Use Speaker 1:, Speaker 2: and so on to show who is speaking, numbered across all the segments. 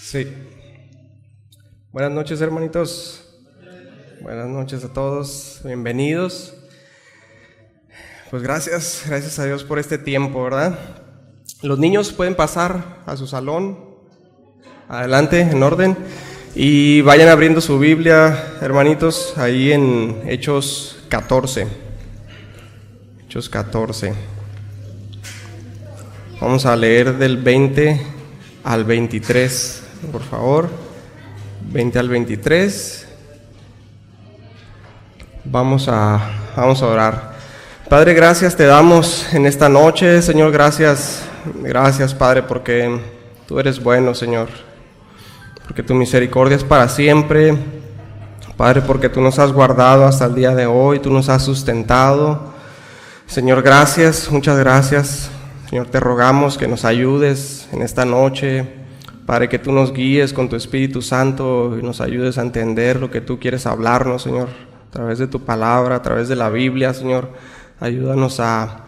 Speaker 1: Sí. Buenas noches, hermanitos. Buenas noches a todos. Bienvenidos. Pues gracias a Dios por este tiempo, ¿verdad? Los niños pueden pasar a su salón. Adelante, en orden. Y vayan abriendo su Biblia, hermanitos, ahí en Hechos 14. Hechos 14. Vamos a leer del 20 al 23, por favor. 20 al 23. Vamos a orar. Padre, gracias te damos en esta noche, Señor, gracias, Padre, porque tú eres bueno, Señor, porque tu misericordia es para siempre, Padre, porque tú nos has guardado hasta el día de hoy, tú nos has sustentado, Señor, gracias, muchas gracias, Señor, te rogamos que nos ayudes en esta noche, Padre, que tú nos guíes con tu Espíritu Santo y nos ayudes a entender lo que tú quieres hablarnos, Señor, a través de tu palabra, a través de la Biblia, Señor. Ayúdanos a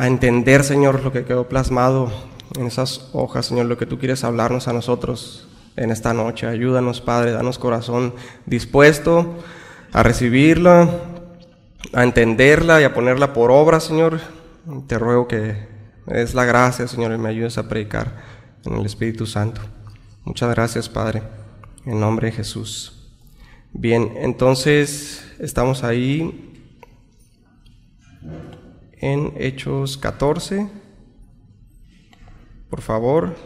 Speaker 1: entender, Señor, lo que quedó plasmado en esas hojas, Señor, lo que tú quieres hablarnos a nosotros en esta noche. Ayúdanos, Padre, danos corazón dispuesto a recibirla, a entenderla y a ponerla por obra, Señor. Te ruego que me des la gracia, Señor, y me ayudes a predicar en el Espíritu Santo. Muchas gracias, Padre, en nombre de Jesús. Bien, entonces estamos ahí en Hechos 14, por favor,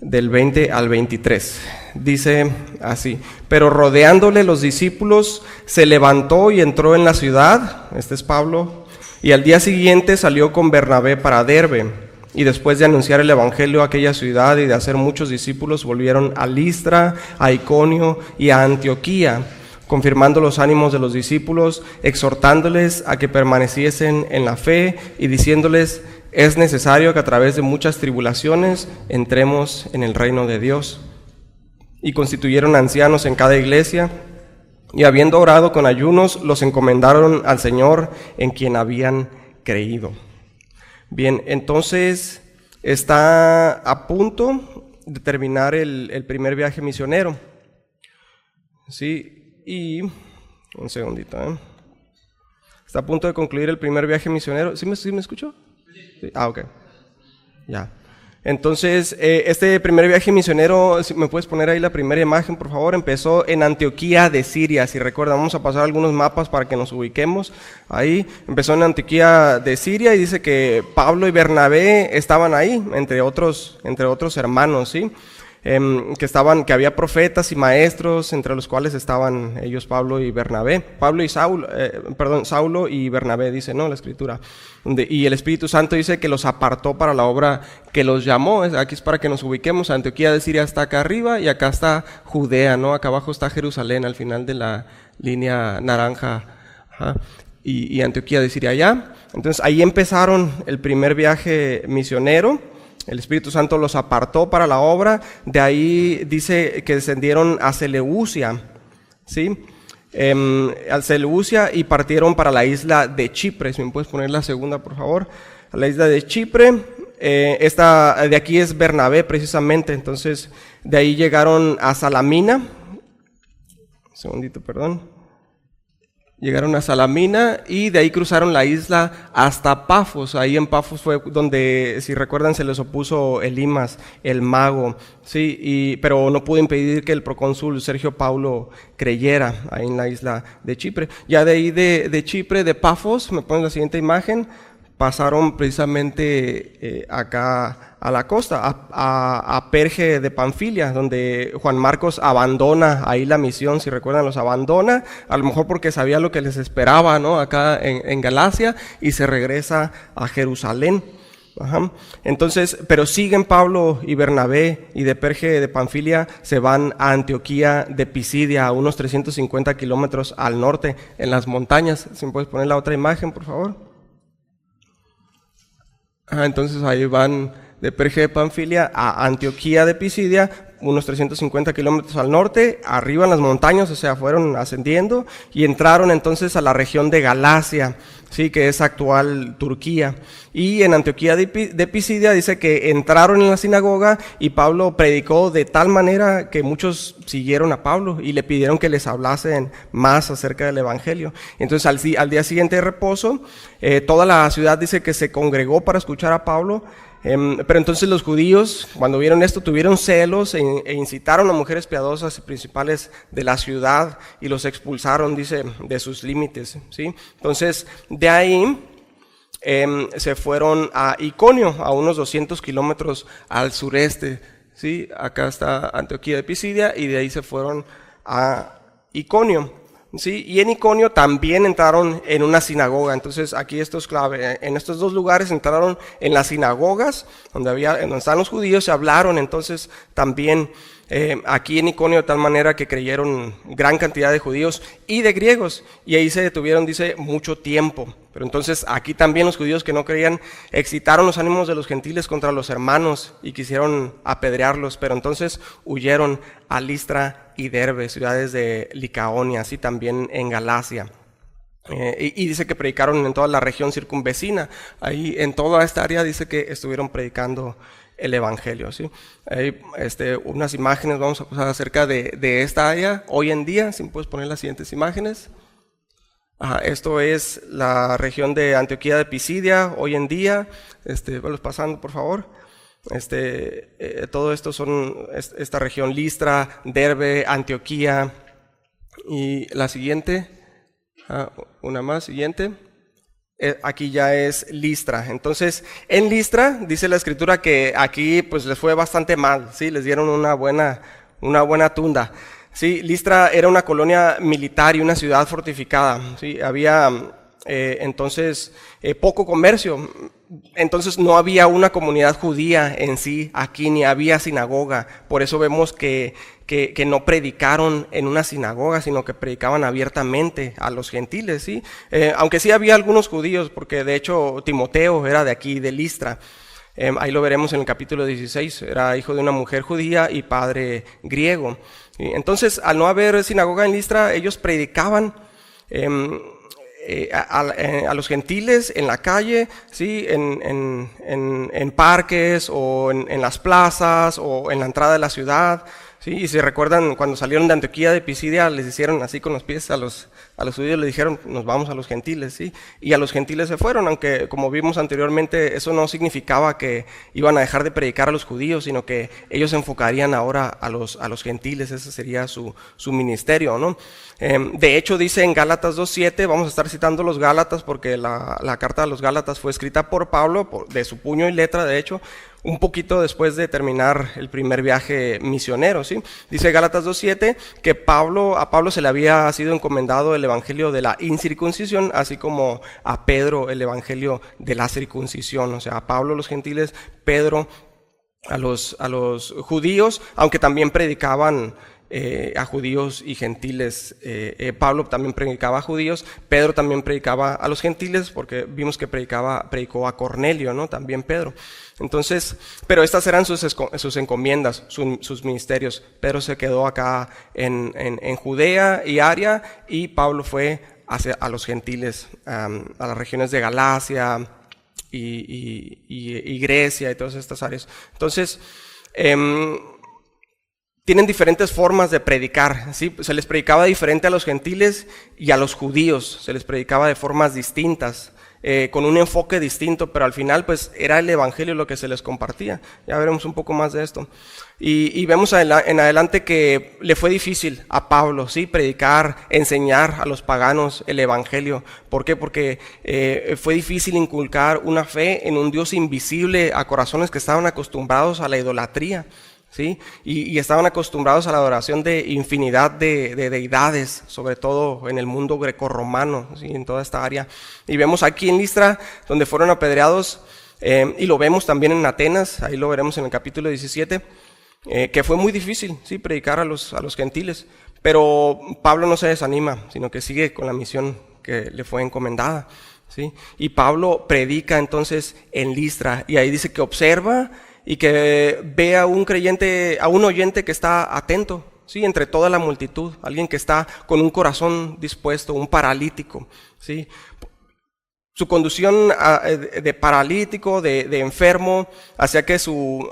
Speaker 1: del 20 al 23. Dice así: pero rodeándole los discípulos, se levantó y entró en la ciudad, este es Pablo, y al día siguiente salió con Bernabé para Derbe, y después de anunciar el evangelio a aquella ciudad y de hacer muchos discípulos, volvieron a Listra, a Iconio y a Antioquía, confirmando los ánimos de los discípulos, exhortándoles a que permaneciesen en la fe y diciéndoles: es necesario que a través de muchas tribulaciones entremos en el reino de Dios. Y constituyeron ancianos en cada iglesia, y habiendo orado con ayunos, los encomendaron al Señor en quien habían creído. Bien, entonces está a punto de terminar el primer viaje misionero. Sí. Y, un segundito, está a punto de concluir el primer viaje misionero. ¿Sí me escuchó? Sí. Ok, ya. Entonces, este primer viaje misionero, si me puedes poner ahí la primera imagen, por favor, empezó en Antioquía de Siria. Si recuerdan, vamos a pasar algunos mapas para que nos ubiquemos. Ahí empezó en Antioquía de Siria y dice que Pablo y Bernabé estaban ahí, entre otros hermanos, ¿sí? Que había profetas y maestros, entre los cuales estaban ellos, Pablo y Bernabé, Saulo y Bernabé, dice, ¿no?, la escritura, y el Espíritu Santo dice que los apartó para la obra que los llamó. Aquí es para que nos ubiquemos. Antioquía de Siria está acá arriba y acá está Judea, ¿no?, acá abajo está Jerusalén, al final de la línea naranja, y Antioquía de Siria allá. Entonces ahí empezaron el primer viaje misionero. El Espíritu Santo los apartó para la obra. De ahí dice que descendieron a Seleucia, ¿sí? A Seleucia, y partieron para la isla de Chipre. Si me puedes poner la segunda, por favor. A la isla de Chipre. Esta de aquí es Bernabé, precisamente. Entonces, de ahí llegaron a Salamina. Un segundito, perdón. Llegaron a Salamina y de ahí cruzaron la isla hasta Pafos. Ahí en Pafos fue donde, si recuerdan, se les opuso Elimas, el mago, sí, pero no pudo impedir que el procónsul Sergio Paulo creyera ahí en la isla de Chipre. Ya de ahí de Chipre, de Pafos, me ponen la siguiente imagen, pasaron precisamente acá a la costa, a Perge de Panfilia, donde Juan Marcos abandona ahí la misión. Si recuerdan, los abandona, a lo mejor porque sabía lo que les esperaba, ¿no?, acá en Galacia, y se regresa a Jerusalén. Entonces, pero siguen Pablo y Bernabé, y de Perge de Panfilia se van a Antioquía de Pisidia, a unos 350 kilómetros al norte, en las montañas. Si me puedes poner la otra imagen, por favor. Entonces ahí van de Perge de Panfilia a Antioquía de Pisidia, unos 350 kilómetros al norte, arriba en las montañas, o sea, fueron ascendiendo y entraron entonces a la región de Galacia, sí, que es actual Turquía. Y en Antioquía de Pisidia dice que entraron en la sinagoga y Pablo predicó de tal manera que muchos siguieron a Pablo y le pidieron que les hablasen más acerca del evangelio. Entonces al día siguiente de reposo, toda la ciudad dice que se congregó para escuchar a Pablo. Pero entonces los judíos, cuando vieron esto, tuvieron celos e incitaron a mujeres piadosas y principales de la ciudad y los expulsaron, dice, de sus límites, ¿sí? Entonces, de ahí se fueron a Iconio, a unos 200 kilómetros al sureste, ¿sí? Acá está Antioquía de Pisidia y de ahí se fueron a Iconio. Sí, y en Iconio también entraron en una sinagoga. Entonces aquí esto es clave. En estos dos lugares entraron en las sinagogas donde estaban los judíos, se hablaron. Entonces también aquí en Iconio, de tal manera que creyeron gran cantidad de judíos y de griegos, y ahí se detuvieron, dice, mucho tiempo. Pero entonces aquí también los judíos que no creían excitaron los ánimos de los gentiles contra los hermanos y quisieron apedrearlos, pero entonces huyeron a Listra y Derbe, ciudades de Licaonia, así también en Galacia. Y dice que predicaron en toda la región circunvecina. Ahí en toda esta área dice que estuvieron predicando el evangelio, ¿sí? Hay unas imágenes vamos a pasar acerca de esta área hoy en día. Si me puedes poner las siguientes imágenes. Esto es la región de Antioquía de Pisidia hoy en día. Vamos pasando, por favor. Todo esto son esta región: Listra, Derbe, Antioquía. Y la siguiente, una más, siguiente. Aquí ya es Listra. Entonces, en Listra dice la escritura que aquí pues les fue bastante mal, ¿sí? Les dieron una buena tunda. Sí, Listra era una colonia militar y una ciudad fortificada, ¿sí? Había entonces poco comercio, entonces no había una comunidad judía en sí aquí, ni había sinagoga. Por eso vemos que no predicaron en una sinagoga, sino que predicaban abiertamente a los gentiles, ¿sí? Aunque sí había algunos judíos, porque de hecho Timoteo era de aquí, de Listra. Ahí lo veremos en el capítulo 16, era hijo de una mujer judía y padre griego. Entonces, al no haber sinagoga en Listra, ellos predicaban a los gentiles en la calle, ¿sí? en parques o en las plazas o en la entrada de la ciudad. Sí, y si recuerdan, cuando salieron de Antioquía de Pisidia, les hicieron así con los pies a los judíos, les dijeron, nos vamos a los gentiles, ¿sí? Y a los gentiles se fueron, aunque como vimos anteriormente, eso no significaba que iban a dejar de predicar a los judíos, sino que ellos se enfocarían ahora a los gentiles. Ese sería su ministerio, ¿no? De hecho, dice en Gálatas 2:7, vamos a estar citando los Gálatas porque la carta de los Gálatas fue escrita por Pablo, de su puño y letra, de hecho, un poquito después de terminar el primer viaje misionero, ¿sí? Dice Gálatas 2:7 que a Pablo se le había sido encomendado el evangelio de la incircuncisión, así como a Pedro el evangelio de la circuncisión. O sea, a Pablo los gentiles, Pedro a los judíos, aunque también predicaban a judíos y gentiles. Pablo también predicaba a judíos, Pedro también predicaba a los gentiles, porque vimos que predicó a Cornelio, ¿no? También Pedro. Entonces, pero estas eran sus encomiendas, sus ministerios. Pedro se quedó acá en Judea y Aria, y Pablo fue a los gentiles, a las regiones de Galacia y Grecia y todas estas áreas. Entonces, tienen diferentes formas de predicar, ¿sí? Se les predicaba diferente a los gentiles y a los judíos, se les predicaba de formas distintas, con un enfoque distinto, pero al final pues era el evangelio lo que se les compartía. Ya veremos un poco más de esto. Y vemos en adelante que le fue difícil a Pablo, ¿sí? Predicar, enseñar a los paganos el evangelio. ¿Por qué? Porque fue difícil inculcar una fe en un Dios invisible a corazones que estaban acostumbrados a la idolatría, ¿sí? Y estaban acostumbrados a la adoración de infinidad de deidades, sobre todo en el mundo grecorromano, ¿sí? En toda esta área. Y vemos aquí en Listra, donde fueron apedreados, y lo vemos también en Atenas, ahí lo veremos en el capítulo 17, que fue muy difícil, ¿sí? Predicar a los gentiles. Pero Pablo no se desanima, sino que sigue con la misión que le fue encomendada, ¿sí? Y Pablo predica entonces en Listra, y ahí dice que observa y que ve a un creyente, a un oyente que está atento, ¿sí? Entre toda la multitud, alguien que está con un corazón dispuesto, un paralítico, ¿sí? Su condición de paralítico, de enfermo, hacía que su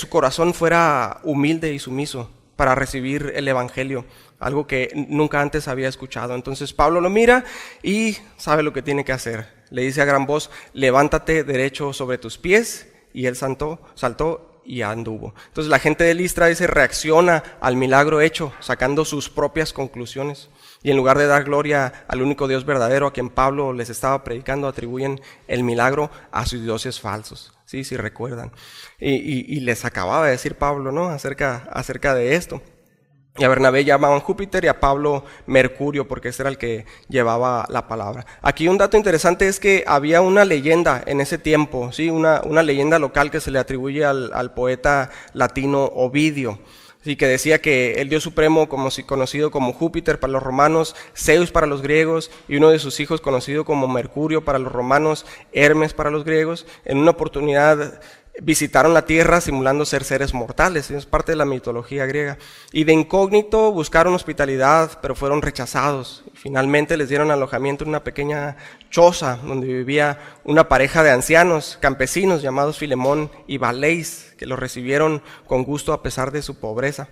Speaker 1: corazón fuera humilde y sumiso para recibir el evangelio, algo que nunca antes había escuchado. Entonces Pablo lo mira y sabe lo que tiene que hacer. Le dice a gran voz: levántate derecho sobre tus pies, y él saltó y anduvo. Entonces la gente de Listra, dice, reacciona al milagro hecho, sacando sus propias conclusiones. Y en lugar de dar gloria al único Dios verdadero a quien Pablo les estaba predicando, atribuyen el milagro a sus dioses falsos. Sí, si recuerdan. Y les acababa de decir Pablo, ¿no? Acerca de esto. Y a Bernabé llamaban Júpiter y a Pablo Mercurio, porque ese era el que llevaba la palabra. Aquí un dato interesante es que había una leyenda en ese tiempo, ¿sí? Una leyenda local que se le atribuye al poeta latino Ovidio. Sí, que decía que el Dios supremo, conocido como Júpiter para los romanos, Zeus para los griegos, y uno de sus hijos conocido como Mercurio para los romanos, Hermes para los griegos, en una oportunidad visitaron la tierra simulando ser seres mortales. Es parte de la mitología griega. Y de incógnito buscaron hospitalidad, pero fueron rechazados. Finalmente les dieron alojamiento en una pequeña choza donde vivía una pareja de ancianos campesinos llamados Filemón y Baleis, que los recibieron con gusto a pesar de su pobreza.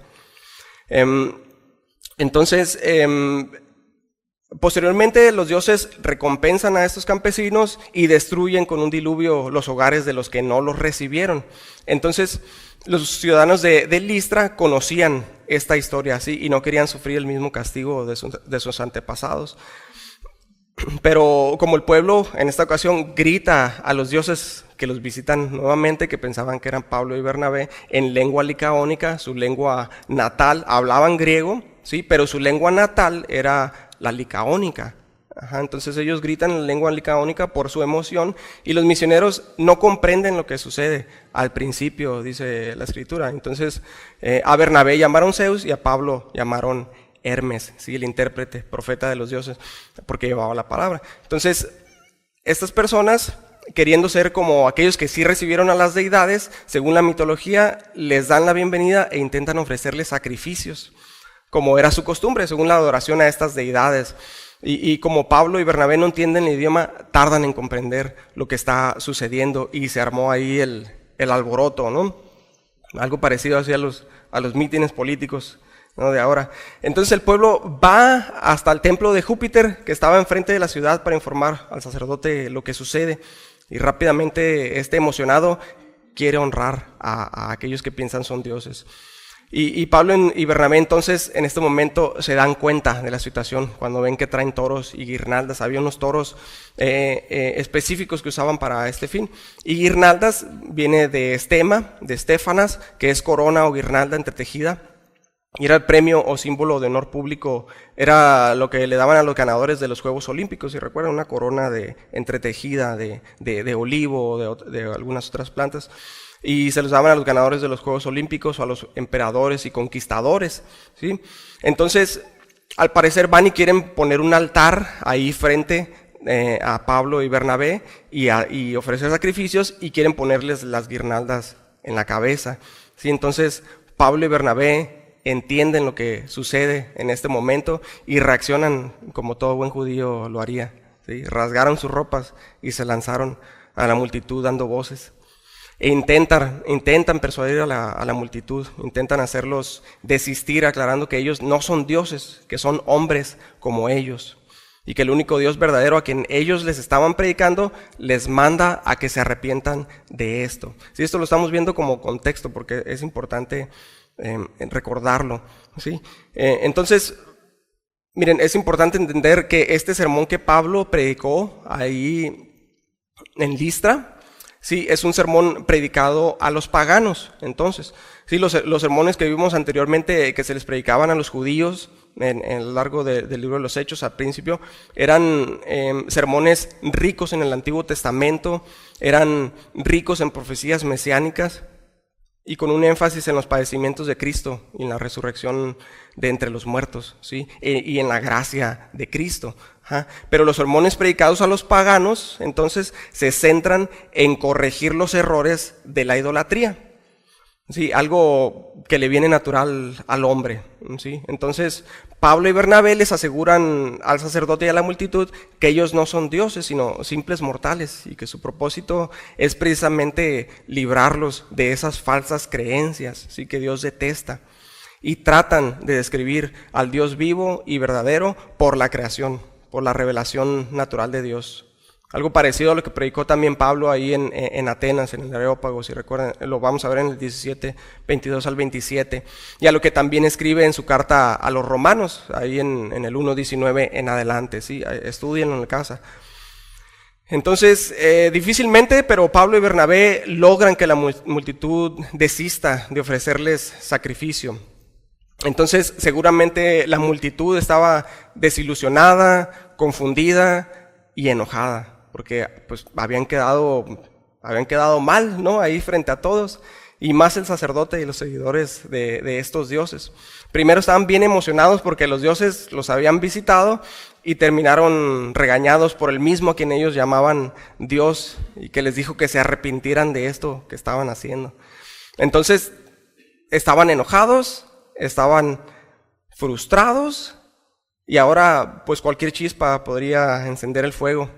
Speaker 1: Posteriormente los dioses recompensan a estos campesinos y destruyen con un diluvio los hogares de los que no los recibieron. Entonces los ciudadanos de Listra conocían esta historia, ¿sí? Y no querían sufrir el mismo castigo de sus antepasados. Pero como el pueblo en esta ocasión grita a los dioses que los visitan nuevamente, que pensaban que eran Pablo y Bernabé, en lengua licaónica, su lengua natal, hablaban griego, ¿sí? Pero su lengua natal era la licaónica. Entonces ellos gritan en la lengua licaónica por su emoción, y los misioneros no comprenden lo que sucede al principio, dice la escritura. Entonces a Bernabé llamaron Zeus y a Pablo llamaron Hermes, ¿sí? El intérprete, profeta de los dioses, porque llevaba la palabra. Entonces estas personas, queriendo ser como aquellos que sí recibieron a las deidades, según la mitología, les dan la bienvenida e intentan ofrecerles sacrificios, como era su costumbre, según la adoración a estas deidades. Y como Pablo y Bernabé no entienden el idioma, tardan en comprender lo que está sucediendo, y se armó ahí el alboroto, ¿no? Algo parecido así a los mítines políticos, ¿no? De ahora. Entonces el pueblo va hasta el templo de Júpiter, que estaba enfrente de la ciudad, para informar al sacerdote lo que sucede. Y rápidamente emocionado quiere honrar a aquellos que piensan son dioses. Y Pablo y Bernabé entonces en este momento se dan cuenta de la situación cuando ven que traen toros y guirnaldas. Había unos toros específicos que usaban para este fin. Y guirnaldas viene de estema, de estéfanas, que es corona o guirnalda entretejida. Y era el premio o símbolo de honor público, era lo que le daban a los ganadores de los Juegos Olímpicos. Si recuerdan, una corona entretejida de olivo o de algunas otras plantas. Y se los daban a los ganadores de los Juegos Olímpicos o a los emperadores y conquistadores, ¿sí? Entonces, al parecer van y quieren poner un altar ahí frente a Pablo y Bernabé y ofrecer sacrificios, y quieren ponerles las guirnaldas en la cabeza, ¿sí? Entonces, Pablo y Bernabé entienden lo que sucede en este momento y reaccionan como todo buen judío lo haría, ¿sí? Rasgaron sus ropas y se lanzaron a la multitud dando voces. E intentan persuadir a la multitud, intentan hacerlos desistir, aclarando que ellos no son dioses, que son hombres como ellos, y que el único Dios verdadero a quien ellos les estaban predicando les manda a que se arrepientan de esto. Sí, esto lo estamos viendo como contexto porque es importante recordarlo, ¿sí? Entonces, miren, es importante entender que este sermón que Pablo predicó ahí en Listra, sí, es un sermón predicado a los paganos. Entonces, sí, los sermones que vimos anteriormente que se les predicaban a los judíos en lo largo del libro de los Hechos al principio, eran sermones ricos en el Antiguo Testamento, eran ricos en profecías mesiánicas y con un énfasis en los padecimientos de Cristo y en la resurrección de entre los muertos, ¿sí? Y en la gracia de Cristo. Pero los sermones predicados a los paganos, entonces, se centran en corregir los errores de la idolatría. Sí, algo que le viene natural al hombre, ¿sí? Entonces, Pablo y Bernabé les aseguran al sacerdote y a la multitud que ellos no son dioses, sino simples mortales, y que su propósito es precisamente librarlos de esas falsas creencias, ¿sí? Que Dios detesta. Y tratan de describir al Dios vivo y verdadero por la creación, por la revelación natural de Dios. Algo parecido a lo que predicó también Pablo ahí en Atenas, en el Areópago, si recuerdan, lo vamos a ver en el 17, 22 al 27, y a lo que también escribe en su carta a los romanos, ahí en el 1:19 en adelante, ¿sí? Estudienlo en casa. Entonces, difícilmente, pero Pablo y Bernabé logran que la multitud desista de ofrecerles sacrificio. Entonces, seguramente la multitud estaba desilusionada, confundida y enojada, porque pues habían quedado mal, ¿no? Ahí frente a todos, y más el sacerdote y los seguidores de estos dioses. Primero estaban bien emocionados porque los dioses los habían visitado y terminaron regañados por el mismo a quien ellos llamaban Dios y que les dijo que se arrepintieran de esto que estaban haciendo. Entonces estaban enojados, estaban frustrados, y ahora pues cualquier chispa podría encender el fuego.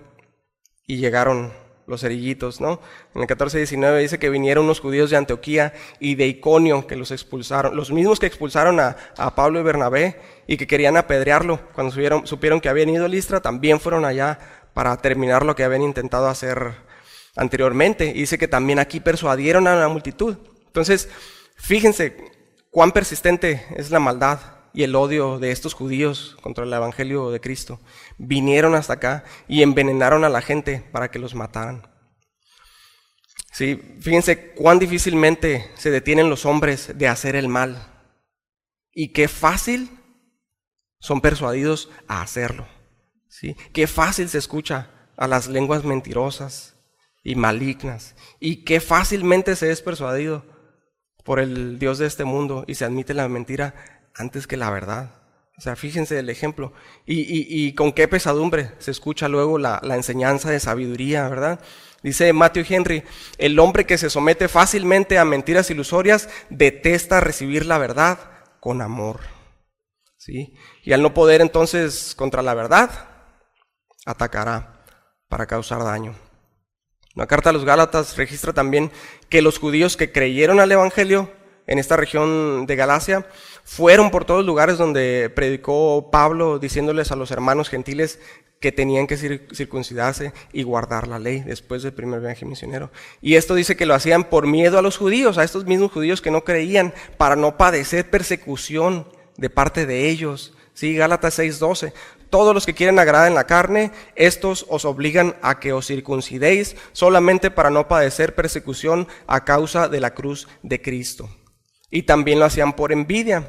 Speaker 1: Y llegaron los cerillitos, ¿no? En el 14:19 dice que vinieron unos judíos de Antioquía y de Iconio que los expulsaron, los mismos que expulsaron a Pablo y Bernabé y que querían apedrearlo. Cuando supieron que habían ido a Listra, también fueron allá para terminar lo que habían intentado hacer anteriormente. Y dice que también aquí persuadieron a la multitud. Entonces, fíjense cuán persistente es la maldad y el odio de estos judíos contra el evangelio de Cristo. Vinieron hasta acá y envenenaron a la gente para que los mataran. Sí, fíjense cuán difícilmente se detienen los hombres de hacer el mal y qué fácil son persuadidos a hacerlo. ¿Sí? Qué fácil se escucha a las lenguas mentirosas y malignas y qué fácilmente se es persuadido por el Dios de este mundo y se admite la mentira antes que la verdad. O sea, fíjense el ejemplo. Y con qué pesadumbre se escucha luego la enseñanza de sabiduría, ¿verdad? Dice Matthew Henry, el hombre que se somete fácilmente a mentiras ilusorias detesta recibir la verdad con amor. ¿Sí? Y al no poder entonces contra la verdad, atacará para causar daño. La carta a los Gálatas registra también que los judíos que creyeron al evangelio en esta región de Galacia fueron por todos los lugares donde predicó Pablo, diciéndoles a los hermanos gentiles que tenían que circuncidarse y guardar la ley después del primer viaje misionero. Y esto dice que lo hacían por miedo a los judíos, a estos mismos judíos que no creían, para no padecer persecución de parte de ellos. Sí, Gálatas 6:12. Todos los que quieren agradar en la carne, estos os obligan a que os circuncidéis solamente para no padecer persecución a causa de la cruz de Cristo. Y también lo hacían por envidia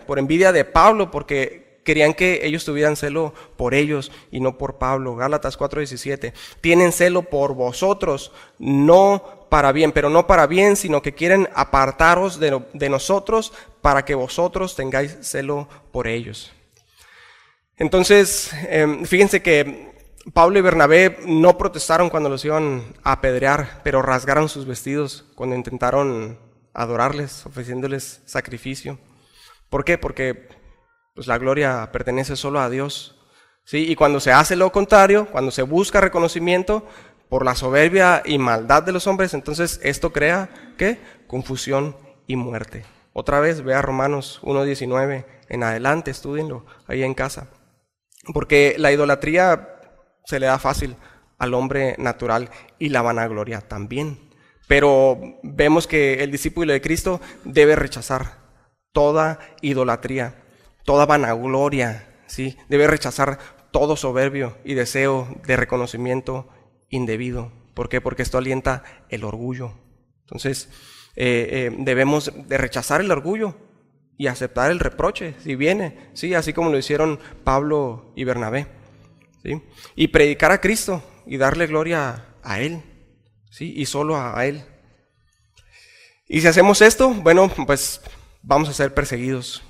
Speaker 1: de Pablo, porque querían que ellos tuvieran celo por ellos y no por Pablo. Gálatas 4:17. Tienen celo por vosotros, no para bien, pero no para bien, sino que quieren apartaros de nosotros para que vosotros tengáis celo por ellos. Entonces, fíjense que Pablo y Bernabé no protestaron cuando los iban a apedrear, pero rasgaron sus vestidos cuando intentaron adorarles, ofreciéndoles sacrificio. ¿Por qué? Porque pues, la gloria pertenece solo a Dios. ¿Sí? Y cuando se hace lo contrario, cuando se busca reconocimiento por la soberbia y maldad de los hombres, entonces esto crea, ¿qué? Confusión y muerte. Otra vez, vea Romanos 1:19 en adelante, estúdienlo ahí en casa. Porque la idolatría se le da fácil al hombre natural y la vanagloria también. Pero vemos que el discípulo de Cristo debe rechazar toda idolatría, toda vanagloria, ¿sí? Debe rechazar todo soberbio y deseo de reconocimiento indebido. ¿Por qué? Porque esto alienta el orgullo. Entonces, debemos de rechazar el orgullo y aceptar el reproche si viene, ¿sí? Así como lo hicieron Pablo y Bernabé, ¿sí? Y predicar a Cristo y darle gloria a Él, ¿sí? Y solo a Él. Y si hacemos esto, bueno, pues vamos a ser perseguidos.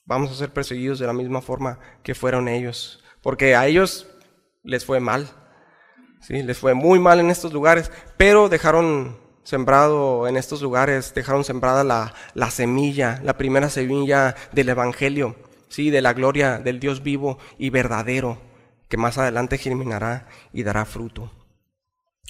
Speaker 1: Vamos a ser perseguidos de la misma forma que fueron ellos. Porque a ellos les fue mal, ¿sí? Les fue muy mal en estos lugares, pero dejaron sembrado en estos lugares, dejaron sembrada la semilla, la primera semilla del Evangelio, ¿sí? De la gloria del Dios vivo y verdadero, que más adelante germinará y dará fruto.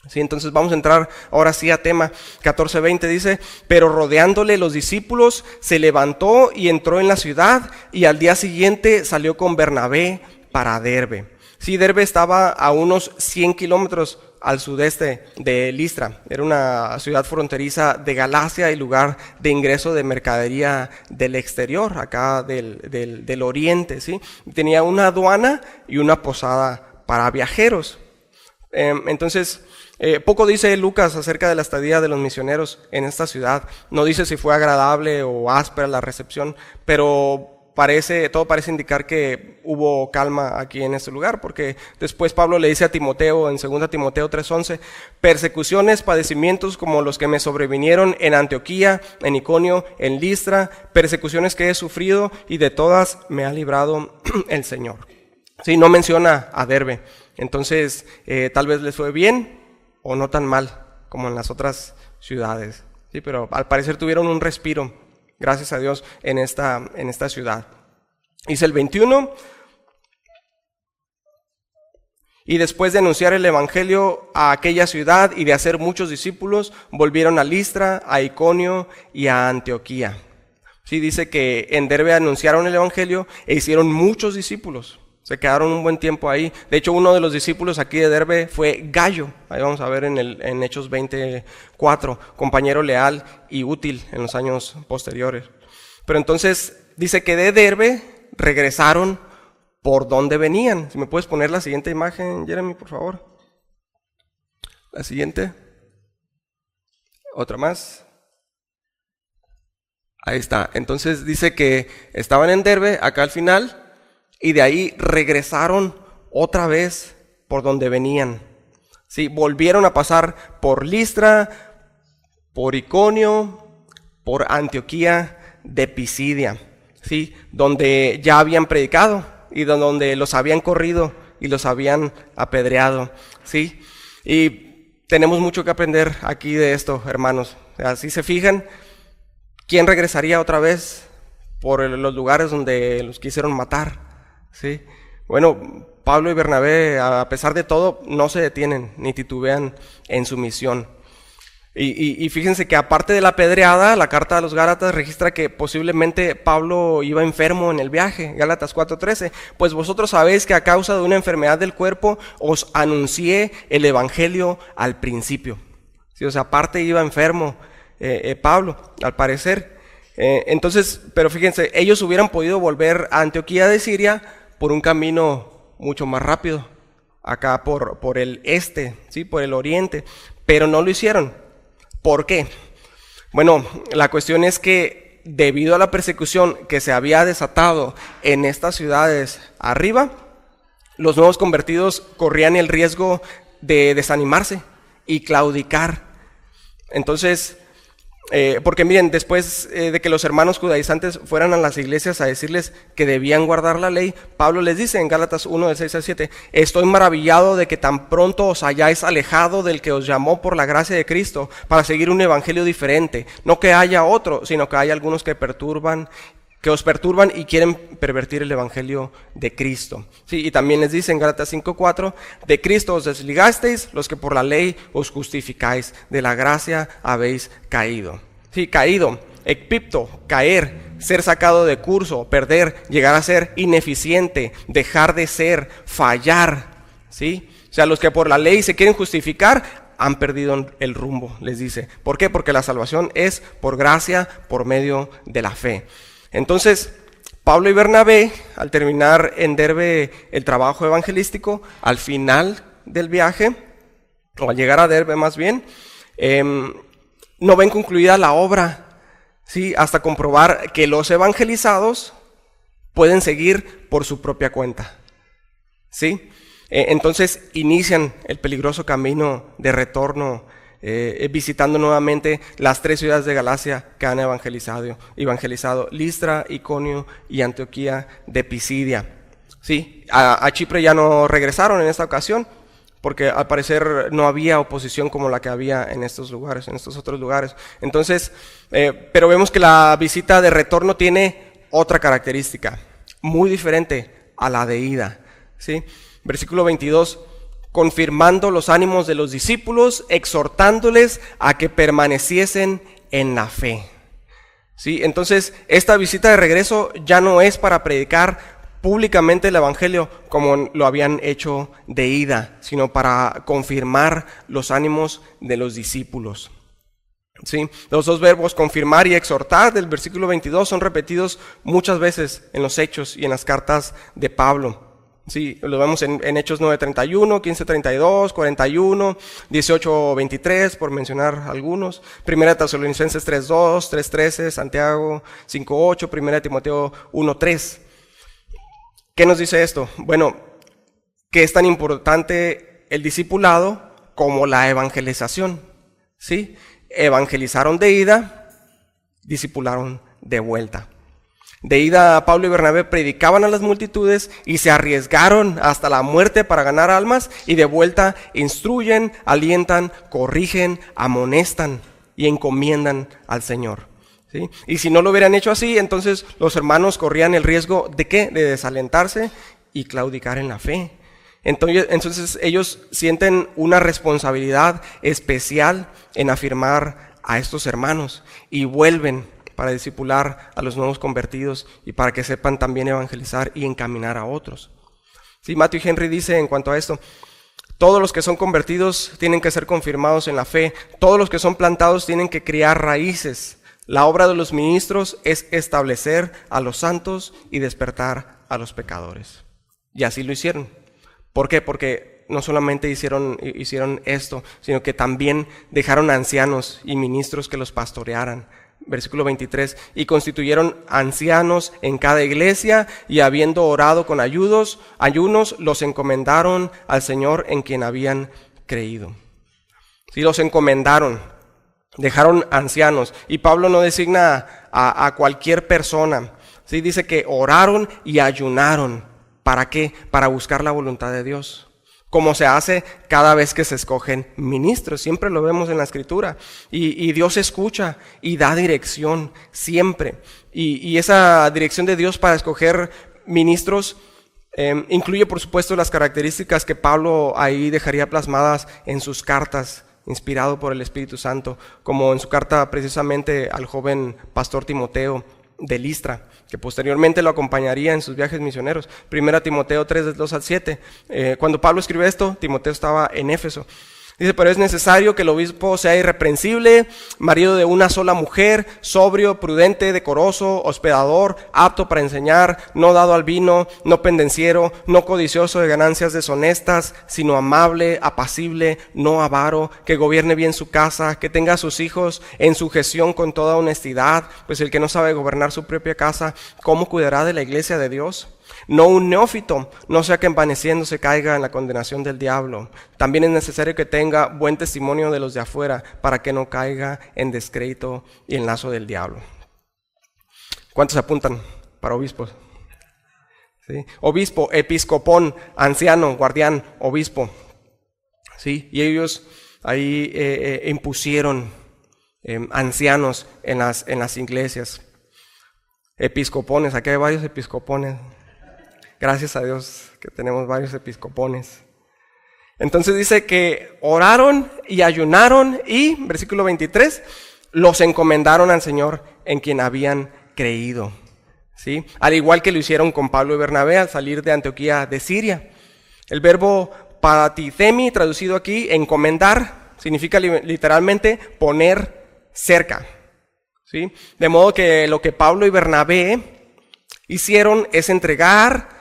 Speaker 1: Sí, entonces vamos a entrar ahora sí a tema 14:20, dice: pero rodeándole los discípulos, se levantó y entró en la ciudad, y al día siguiente salió con Bernabé para Derbe. Sí, Derbe estaba a unos 100 kilómetros al sudeste de Listra. Era una ciudad fronteriza de Galacia y lugar de ingreso de mercadería del exterior, acá del oriente, ¿sí? Tenía una aduana y una posada para viajeros. Entonces, poco dice Lucas acerca de la estadía de los misioneros en esta ciudad. No dice si fue agradable o áspera la recepción, pero todo parece indicar que hubo calma aquí en este lugar, porque después Pablo le dice a Timoteo en 2 Timoteo 3:11: persecuciones, padecimientos como los que me sobrevinieron en Antioquía, en Iconio, en Listra, persecuciones que he sufrido, y de todas me ha librado el Señor. Sí, no menciona a Derbe. Entonces, tal vez les fue bien o no tan mal como en las otras ciudades. Sí, pero al parecer tuvieron un respiro, gracias a Dios, en esta ciudad. Dice el 21: y después de anunciar el evangelio a aquella ciudad y de hacer muchos discípulos, volvieron a Listra, a Iconio y a Antioquía. Sí, dice que en Derbe anunciaron el evangelio e hicieron muchos discípulos. Se quedaron un buen tiempo ahí. De hecho, uno de los discípulos aquí de Derbe fue Gallo. Ahí vamos a ver en Hechos 24, compañero leal y útil en los años posteriores. Pero entonces dice que de Derbe regresaron por donde venían. Si me puedes poner la siguiente imagen, Jeremy, por favor. La siguiente. Otra más. Ahí está. Entonces dice que estaban en Derbe, acá al final, y de ahí regresaron otra vez por donde venían. Sí, volvieron a pasar por Listra, por Iconio, por Antioquía de Pisidia, sí, donde ya habían predicado y donde los habían corrido y los habían apedreado, sí. Y tenemos mucho que aprender aquí de esto, hermanos. Si se fijan, ¿quién regresaría otra vez por los lugares donde los quisieron matar? Sí. Bueno, Pablo y Bernabé, a pesar de todo, no se detienen ni titubean en su misión. Y fíjense que aparte de la apedreada, la carta a los Gálatas registra que posiblemente Pablo iba enfermo en el viaje. Gálatas 4:13: pues vosotros sabéis que a causa de una enfermedad del cuerpo os anuncié el evangelio al principio. Sí, o sea, aparte iba enfermo Pablo, al parecer. Entonces, pero fíjense, ellos hubieran podido volver a Antioquía de Siria por un camino mucho más rápido, acá por el este, ¿sí? Por el oriente, pero no lo hicieron. ¿Por qué? Bueno, la cuestión es que debido a la persecución que se había desatado en estas ciudades arriba, los nuevos convertidos corrían el riesgo de desanimarse y claudicar. Entonces, porque miren, después de que los hermanos judaizantes fueran a las iglesias a decirles que debían guardar la ley, Pablo les dice en Gálatas 1:6-7: estoy maravillado de que tan pronto os hayáis alejado del que os llamó por la gracia de Cristo para seguir un evangelio diferente, no que haya otro, sino que hay algunos que os perturban y quieren pervertir el evangelio de Cristo. Sí, y también les dice en Gálatas 5:4: de Cristo os desligasteis, los que por la ley os justificáis, de la gracia habéis caído. Sí, caído, ekpipto, caer, ser sacado de curso, perder, llegar a ser ineficiente, dejar de ser, fallar. Sí, o sea, los que por la ley se quieren justificar han perdido el rumbo, les dice. ¿Por qué? Porque la salvación es por gracia, por medio de la fe. Entonces, Pablo y Bernabé, al terminar en Derbe el trabajo evangelístico, al final del viaje, o al llegar a Derbe más bien, no ven concluida la obra, ¿sí? Hasta comprobar que los evangelizados pueden seguir por su propia cuenta, ¿sí? Entonces inician el peligroso camino de retorno, visitando nuevamente las 3 ciudades de Galacia que han evangelizado: Listra, Iconio y Antioquía de Pisidia. Sí, a Chipre ya no regresaron en esta ocasión, porque al parecer no había oposición como la que había en estos lugares, en estos otros lugares. Entonces, pero vemos que la visita de retorno tiene otra característica, muy diferente a la de ida, ¿sí? Versículo 22, confirmando los ánimos de los discípulos, exhortándoles a que permaneciesen en la fe. ¿Sí? Entonces, esta visita de regreso ya no es para predicar públicamente el evangelio como lo habían hecho de ida, sino para confirmar los ánimos de los discípulos. ¿Sí? Los dos verbos confirmar y exhortar del versículo 22 son repetidos muchas veces en los Hechos y en las cartas de Pablo. Sí, lo vemos en Hechos 9:31, 15:32, 41, 18:23, por mencionar algunos. Primera Tesalonicenses 3:2, 3:13, Santiago 5:8, Primera Timoteo 1:3. ¿Qué nos dice esto? Bueno, que es tan importante el discipulado como la evangelización, ¿sí? Evangelizaron de ida, discipularon de vuelta. De ida, Pablo y Bernabé predicaban a las multitudes y se arriesgaron hasta la muerte para ganar almas, y de vuelta instruyen, alientan, corrigen, amonestan y encomiendan al Señor. ¿Sí? Y si no lo hubieran hecho así, entonces los hermanos corrían el riesgo ¿de qué? De desalentarse y claudicar en la fe. Entonces ellos sienten una responsabilidad especial en afirmar a estos hermanos y vuelven para discipular a los nuevos convertidos y para que sepan también evangelizar y encaminar a otros. Sí, Matthew Henry dice en cuanto a esto: todos los que son convertidos tienen que ser confirmados en la fe, todos los que son plantados tienen que criar raíces. La obra de los ministros es establecer a los santos y despertar a los pecadores. Y así lo hicieron. ¿Por qué? Porque no solamente hicieron esto, sino que también dejaron ancianos y ministros que los pastorearan. Versículo 23, y constituyeron ancianos en cada iglesia, y habiendo orado con ayunos, los encomendaron al Señor en quien habían creído. Sí, los encomendaron. Dejaron ancianos, y Pablo no designa a cualquier persona, ¿sí? Dice que oraron y ayunaron. ¿Para qué? Para buscar la voluntad de Dios, como se hace cada vez que se escogen ministros. Siempre lo vemos en la Escritura, y Dios escucha y da dirección siempre, y esa dirección de Dios para escoger ministros incluye por supuesto las características que Pablo ahí dejaría plasmadas en sus cartas, inspirado por el Espíritu Santo, como en su carta precisamente al joven pastor Timoteo de Listra, que posteriormente lo acompañaría en sus viajes misioneros. Primera Timoteo 3:2-7. Cuando Pablo escribe esto, Timoteo estaba en Éfeso. Dice: pero es necesario que el obispo sea irreprensible, marido de una sola mujer, sobrio, prudente, decoroso, hospedador, apto para enseñar, no dado al vino, no pendenciero, no codicioso de ganancias deshonestas, sino amable, apacible, no avaro, que gobierne bien su casa, que tenga a sus hijos en sujeción con toda honestidad, pues el que no sabe gobernar su propia casa, ¿cómo cuidará de la iglesia de Dios? No un neófito, no sea que envaneciéndose caiga en la condenación del diablo. También es necesario que tenga buen testimonio de los de afuera, para que no caiga en descrédito y en lazo del diablo. ¿Cuántos se apuntan para obispos? ¿Sí? Obispo, episcopón, anciano, guardián, obispo. ¿Sí? Y ellos ahí impusieron ancianos en las iglesias. Episcopones, aquí hay varios episcopones. Gracias a Dios que tenemos varios episcopones. Entonces dice que oraron y ayunaron y, versículo 23, los encomendaron al Señor en quien habían creído. ¿Sí? Al igual que lo hicieron con Pablo y Bernabé al salir de Antioquía de Siria. El verbo paratithemi, traducido aquí, encomendar, significa literalmente poner cerca. ¿Sí? De modo que lo que Pablo y Bernabé hicieron es entregar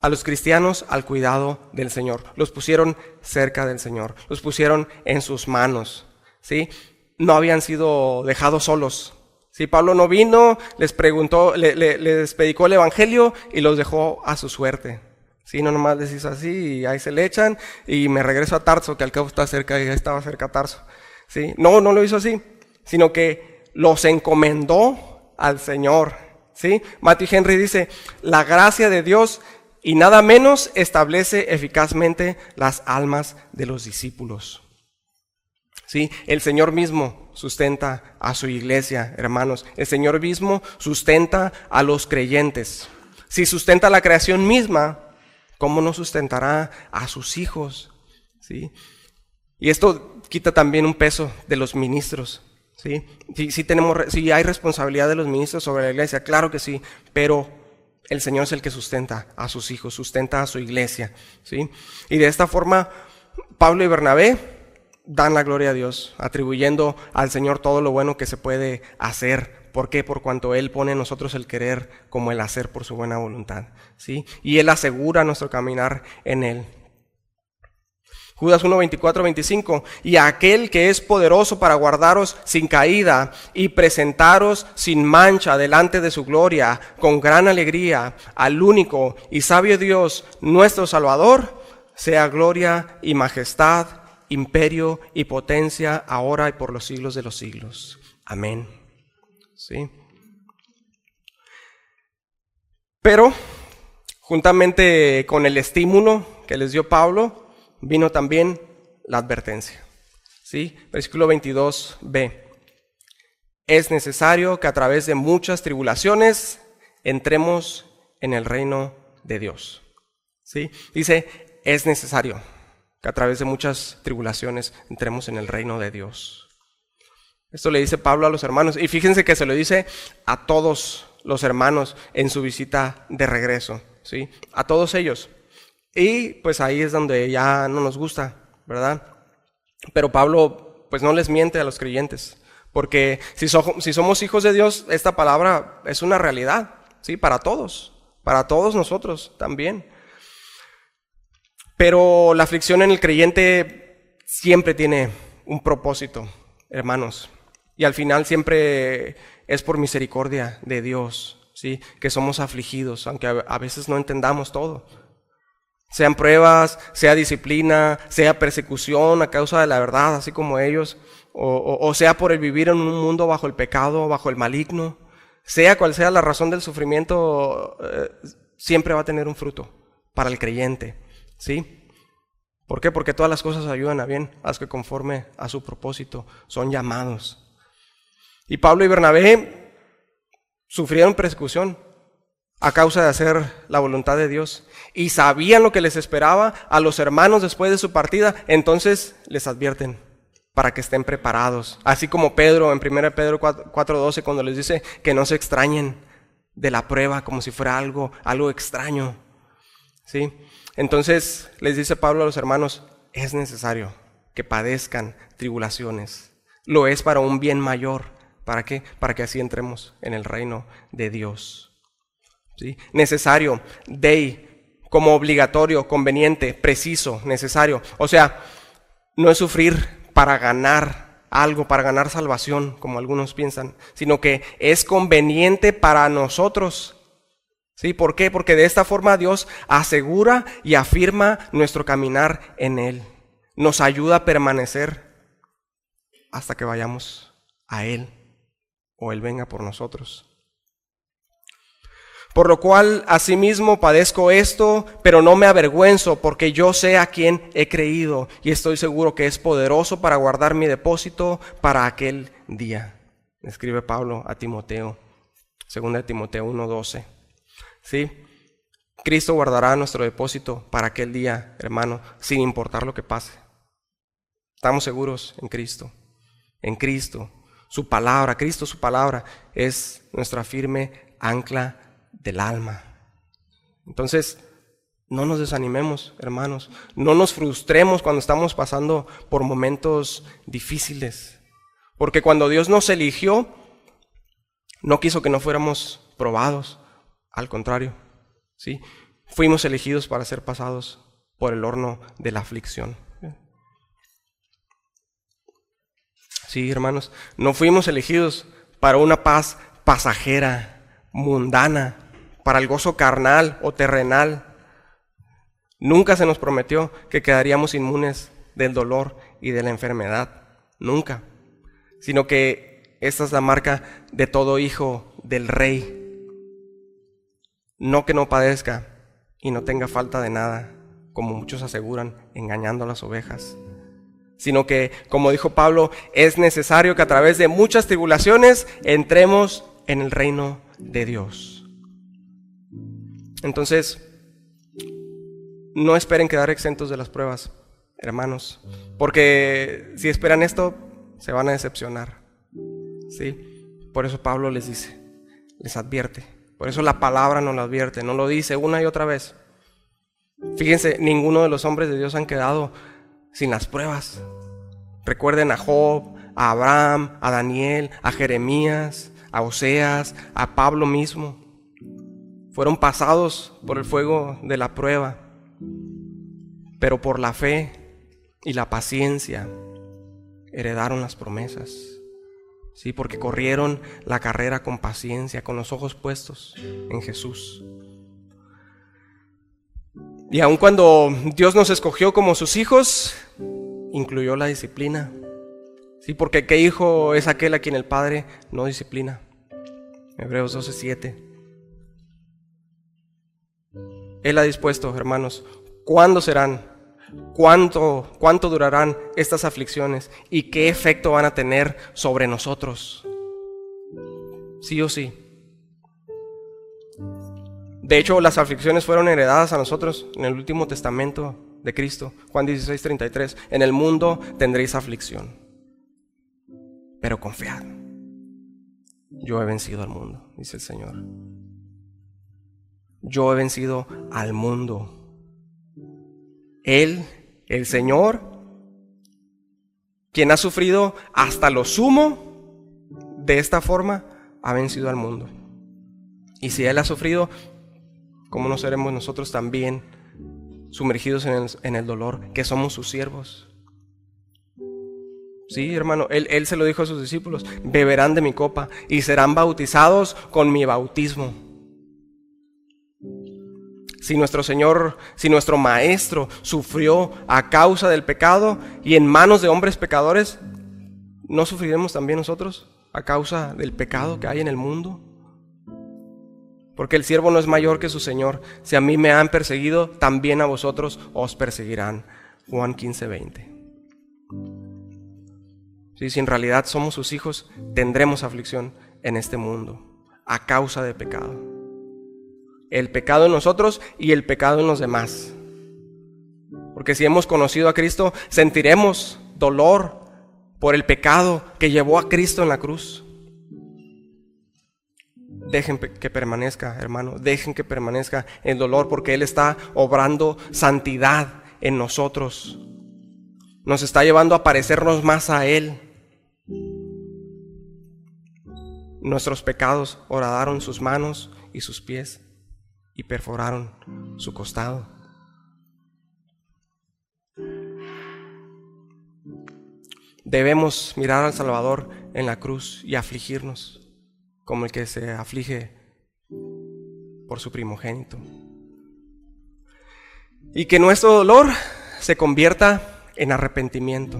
Speaker 1: a los cristianos al cuidado del Señor. Los pusieron cerca del Señor, los pusieron en sus manos, ¿sí? No habían sido dejados solos. ¿Sí? Pablo no vino, les preguntó, les predicó el evangelio y los dejó a su suerte. ¿Sí? No nomás les hizo así y ahí se le echan y me regreso a Tarso, que al cabo está cerca, y ya estaba cerca a Tarso. ¿Sí? No lo hizo así, sino que los encomendó al Señor. ¿Sí? Matthew Henry dice: la gracia de Dios y nada menos establece eficazmente las almas de los discípulos. Sí, el Señor mismo sustenta a su iglesia, hermanos. El Señor mismo sustenta a los creyentes. Si sustenta la creación misma, ¿cómo no sustentará a sus hijos? ¿Sí? Y esto quita también un peso de los ministros. ¿Sí? Sí hay responsabilidad de los ministros sobre la iglesia, claro que sí, pero el Señor es el que sustenta a sus hijos, sustenta a su iglesia. ¿Sí? Y de esta forma, Pablo y Bernabé dan la gloria a Dios, atribuyendo al Señor todo lo bueno que se puede hacer. ¿Por qué? Por cuanto Él pone en nosotros el querer como el hacer por su buena voluntad. ¿Sí? Y Él asegura nuestro caminar en Él. Judas 1, 24, 25. Y aquel que es poderoso para guardaros sin caída y presentaros sin mancha delante de su gloria, con gran alegría, al único y sabio Dios, nuestro Salvador, sea gloria y majestad, imperio y potencia, ahora y por los siglos de los siglos. Amén. ¿Sí? Pero, juntamente con el estímulo que les dio Pablo, vino también la advertencia. ¿Sí? Versículo 22b. Es necesario que a través de muchas tribulaciones entremos en el reino de Dios. ¿Sí? Dice, es necesario que a través de muchas tribulaciones entremos en el reino de Dios. Esto le dice Pablo a los hermanos, y fíjense que se lo dice a todos los hermanos en su visita de regreso, ¿sí? A todos ellos. Y pues ahí es donde ya no nos gusta, ¿verdad? Pero Pablo pues no les miente a los creyentes, porque si somos hijos de Dios, esta palabra es una realidad, ¿sí? Para todos nosotros también. Pero la aflicción en el creyente siempre tiene un propósito, hermanos. Y al final siempre es por misericordia de Dios, ¿sí? Que somos afligidos, aunque a veces no entendamos todo. Sean pruebas, sea disciplina, sea persecución a causa de la verdad, así como ellos, o sea por el vivir en un mundo bajo el pecado, bajo el maligno. Sea cual sea la razón del sufrimiento, siempre va a tener un fruto para el creyente. ¿Sí? ¿Por qué? Porque todas las cosas ayudan a bien, a los que conforme a su propósito son llamados. Y Pablo y Bernabé sufrieron persecución a causa de hacer la voluntad de Dios. Y sabían lo que les esperaba a los hermanos después de su partida, entonces les advierten para que estén preparados. Así como Pedro en 1 Pedro 4:12, cuando les dice que no se extrañen de la prueba como si fuera algo extraño. ¿Sí? Entonces les dice Pablo a los hermanos, es necesario que padezcan tribulaciones. Lo es para un bien mayor. ¿Para qué? Para que así entremos en el reino de Dios. ¿Sí? Necesario, dei, como obligatorio, conveniente, preciso, necesario. O sea, no es sufrir para ganar algo, para ganar salvación, como algunos piensan, sino que es conveniente para nosotros. ¿Sí? ¿Por qué? Porque de esta forma Dios asegura y afirma nuestro caminar en Él. Nos ayuda a permanecer hasta que vayamos a Él o Él venga por nosotros. Por lo cual, asimismo padezco esto, pero no me avergüenzo, porque yo sé a quién he creído y estoy seguro que es poderoso para guardar mi depósito para aquel día. Escribe Pablo a Timoteo, 2 Timoteo 1:12. ¿Sí? Cristo guardará nuestro depósito para aquel día, hermano, sin importar lo que pase. Estamos seguros en Cristo. En Cristo, su palabra, Cristo, su palabra, es nuestra firme ancla del alma. Entonces, no nos desanimemos, hermanos. No nos frustremos cuando estamos pasando por momentos difíciles. Porque cuando Dios nos eligió, no quiso que no fuéramos probados. Al contrario, ¿sí? Fuimos elegidos para ser pasados por el horno de la aflicción. Sí, hermanos, no fuimos elegidos para una paz pasajera, mundana, para el gozo carnal o terrenal. Nunca se nos prometió que quedaríamos inmunes del dolor y de la enfermedad. Nunca. Sino que esta es la marca de todo hijo del Rey. No que no padezca, y no tenga falta de nada, como muchos aseguran, engañando a las ovejas, sino que, como dijo Pablo, es necesario que a través de muchas tribulaciones entremos en el reino de Dios. Entonces, no esperen quedar exentos de las pruebas, hermanos, porque si esperan esto, se van a decepcionar. ¿Sí? Por eso Pablo les dice, les advierte. Por eso la palabra nos lo advierte, nos lo dice una y otra vez. Fíjense, ninguno de los hombres de Dios han quedado sin las pruebas. Recuerden a Job, a Abraham, a Daniel, a Jeremías, a Oseas, a Pablo mismo. Fueron pasados por el fuego de la prueba, pero por la fe y la paciencia heredaron las promesas. Sí, porque corrieron la carrera con paciencia, con los ojos puestos en Jesús. Y aun cuando Dios nos escogió como sus hijos, incluyó la disciplina. Sí, porque ¿qué hijo es aquel a quien el Padre no disciplina? Hebreos 12:7. Él ha dispuesto, hermanos, ¿cuándo serán? ¿Cuánto durarán estas aflicciones? ¿Y qué efecto van a tener sobre nosotros? Sí o sí. De hecho, las aflicciones fueron heredadas a nosotros en el último testamento de Cristo. Juan 16:33. En el mundo tendréis aflicción, pero confiad. Yo he vencido al mundo, dice el Señor. Yo he vencido al mundo. Él, el Señor, quien ha sufrido hasta lo sumo de esta forma, ha vencido al mundo. Y si Él ha sufrido, ¿cómo no seremos nosotros también sumergidos en el dolor, que somos sus siervos? Sí, hermano, él se lo dijo a sus discípulos: beberán de mi copa y serán bautizados con mi bautismo. Si nuestro Señor, si nuestro Maestro sufrió a causa del pecado y en manos de hombres pecadores, ¿no sufriremos también nosotros a causa del pecado que hay en el mundo? Porque el siervo no es mayor que su Señor. Si a mí me han perseguido, también a vosotros os perseguirán. Juan 15:20. Sí, si en realidad somos sus hijos, tendremos aflicción en este mundo a causa del pecado. El pecado en nosotros y el pecado en los demás. Porque si hemos conocido a Cristo, sentiremos dolor por el pecado que llevó a Cristo en la cruz. Dejen que permanezca, hermano, dejen que permanezca el dolor, porque Él está obrando santidad en nosotros. Nos está llevando a parecernos más a Él. Nuestros pecados horadaron sus manos y sus pies y perforaron su costado. Debemos mirar al Salvador en la cruz y afligirnos como el que se aflige por su primogénito. Y que nuestro dolor se convierta en arrepentimiento,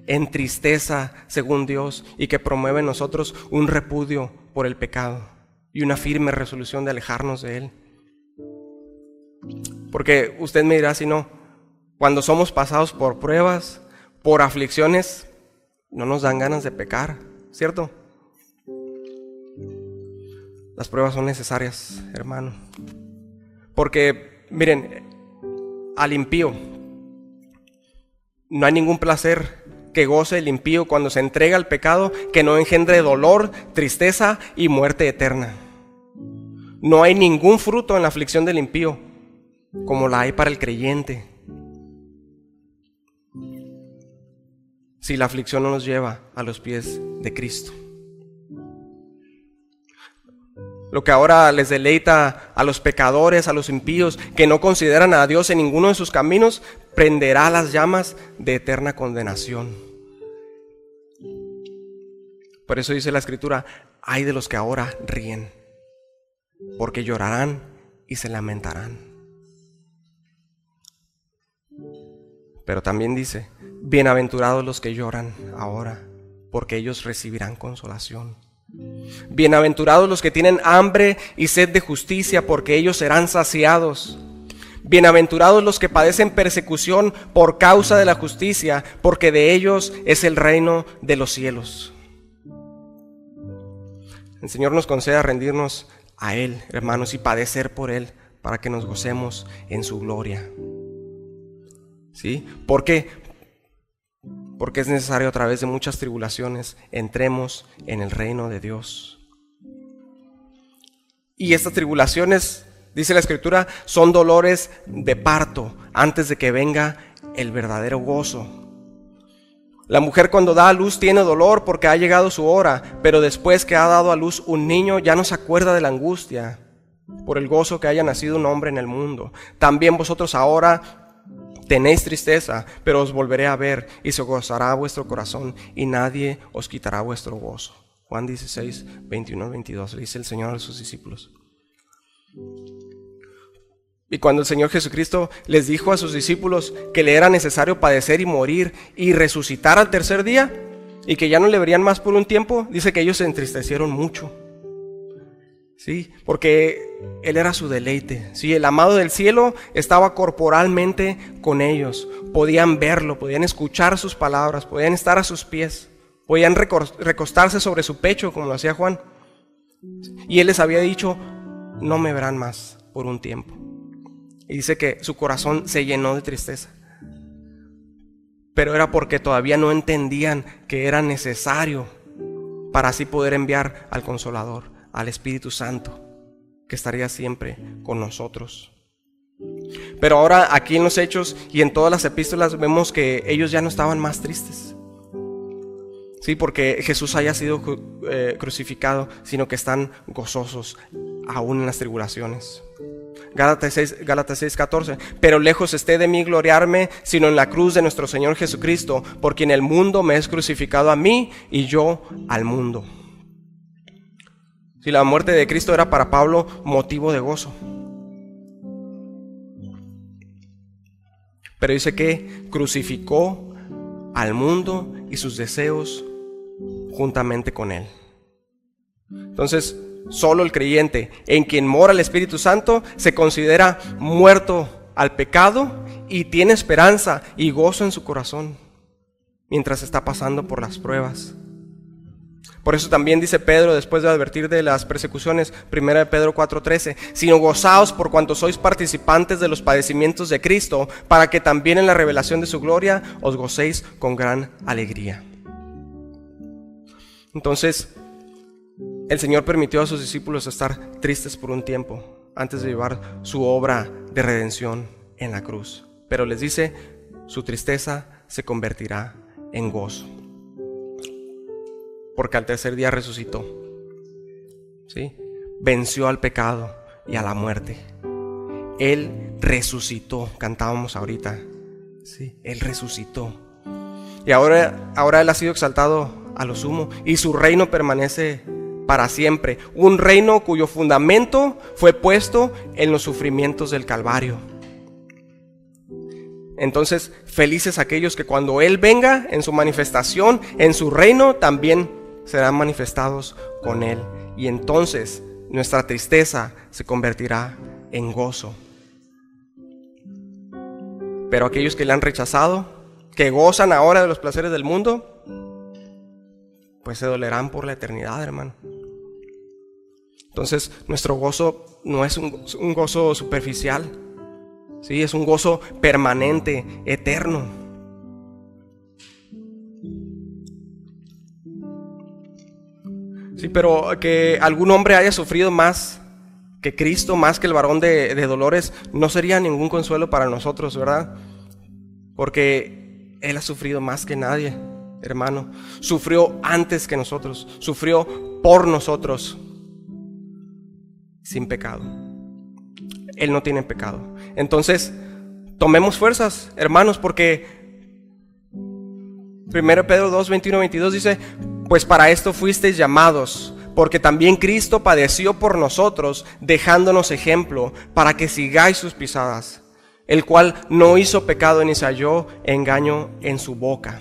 Speaker 1: en tristeza según Dios, y que promueva en nosotros un repudio por el pecado y una firme resolución de alejarnos de él. Porque usted me dirá si no, cuando somos pasados por pruebas, por aflicciones, no nos dan ganas de pecar, ¿cierto? Las pruebas son necesarias, hermano. Porque, miren, al impío, no hay ningún placer que goce el impío cuando se entrega al pecado que no engendre dolor, tristeza y muerte eterna. No hay ningún fruto en la aflicción del impío como la hay para el creyente. Si la aflicción no nos lleva a los pies de Cristo. Lo que ahora les deleita a los pecadores, a los impíos, que no consideran a Dios en ninguno de sus caminos, prenderá las llamas de eterna condenación. Por eso dice la Escritura: ay de los que ahora ríen, porque llorarán y se lamentarán. Pero también dice: bienaventurados los que lloran ahora, porque ellos recibirán consolación. Bienaventurados los que tienen hambre y sed de justicia, porque ellos serán saciados. Bienaventurados los que padecen persecución por causa de la justicia, porque de ellos es el reino de los cielos. El Señor nos conceda rendirnos a Él, hermanos, y padecer por Él, para que nos gocemos en su gloria. ¿Sí? ¿Por qué? Porque es necesario a través de muchas tribulaciones entremos en el reino de Dios. Y estas tribulaciones, dice la Escritura, son dolores de parto antes de que venga el verdadero gozo. La mujer cuando da a luz tiene dolor porque ha llegado su hora, pero después que ha dado a luz un niño ya no se acuerda de la angustia por el gozo que haya nacido un hombre en el mundo. También vosotros ahora tenéis tristeza, pero os volveré a ver y se gozará vuestro corazón y nadie os quitará vuestro gozo. Juan 16, 21 al 22, le dice el Señor a sus discípulos. Y cuando el Señor Jesucristo les dijo a sus discípulos que le era necesario padecer y morir y resucitar al tercer día, y que ya no le verían más por un tiempo, dice que ellos se entristecieron mucho. Sí, porque Él era su deleite. Sí, el amado del cielo estaba corporalmente con ellos. Podían verlo, podían escuchar sus palabras, podían estar a sus pies, podían recostarse sobre su pecho como lo hacía Juan. Y Él les había dicho, no me verán más por un tiempo. Y dice que su corazón se llenó de tristeza. Pero era porque todavía no entendían que era necesario para así poder enviar al Consolador, al Espíritu Santo, que estaría siempre con nosotros. Pero ahora aquí en los Hechos y en todas las epístolas vemos que ellos ya no estaban más tristes. Sí, porque Jesús haya sido crucificado, sino que están gozosos aún en las tribulaciones. Gálatas 6:14, pero lejos esté de mí gloriarme, sino en la cruz de nuestro Señor Jesucristo, por quien el mundo me es crucificado a mí y yo al mundo. Si la muerte de Cristo era para Pablo motivo de gozo. Pero dice que crucificó al mundo y sus deseos juntamente con él. Entonces, solo el creyente en quien mora el Espíritu Santo se considera muerto al pecado y tiene esperanza y gozo en su corazón mientras está pasando por las pruebas. Por eso también dice Pedro, después de advertir de las persecuciones, 1 Pedro 4:13, sino gozaos por cuanto sois participantes de los padecimientos de Cristo, para que también en la revelación de su gloria os gocéis con gran alegría. Entonces, el Señor permitió a sus discípulos estar tristes por un tiempo, antes de llevar su obra de redención en la cruz. Pero les dice, su tristeza se convertirá en gozo. Porque al tercer día resucitó. ¿Sí? Venció al pecado y a la muerte. Él resucitó, cantábamos ahorita. ¿Sí? Él resucitó. Y ahora Él ha sido exaltado a lo sumo y su reino permanece para siempre. Un reino cuyo fundamento fue puesto en los sufrimientos del Calvario. Entonces, felices aquellos que cuando Él venga en su manifestación, en su reino, también serán manifestados con Él. Y entonces nuestra tristeza se convertirá en gozo. Pero aquellos que le han rechazado, que gozan ahora de los placeres del mundo, pues se dolerán por la eternidad, hermano. Entonces nuestro gozo no es un gozo superficial, ¿sí? Es un gozo permanente, eterno. Sí, pero que algún hombre haya sufrido más que Cristo, más que el varón de dolores, no sería ningún consuelo para nosotros, ¿verdad? Porque Él ha sufrido más que nadie, hermano. Sufrió antes que nosotros, sufrió por nosotros, sin pecado. Él no tiene pecado. Entonces, tomemos fuerzas, hermanos, porque 1 Pedro 2, 21, 22 dice, pues para esto fuisteis llamados, porque también Cristo padeció por nosotros, dejándonos ejemplo, para que sigáis sus pisadas, el cual no hizo pecado ni se halló engaño en su boca.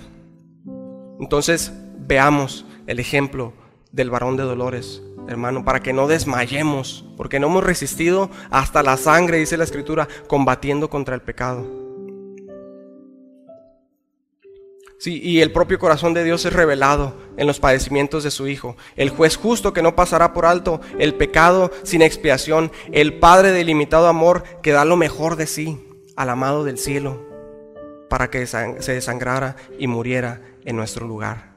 Speaker 1: Entonces, veamos el ejemplo del varón de dolores, hermano, para que no desmayemos, porque no hemos resistido hasta la sangre, dice la Escritura, combatiendo contra el pecado. Sí, y el propio corazón de Dios es revelado en los padecimientos de su Hijo. El juez justo que no pasará por alto el pecado sin expiación. El Padre de ilimitado amor que da lo mejor de sí al amado del cielo para que se desangrara y muriera en nuestro lugar.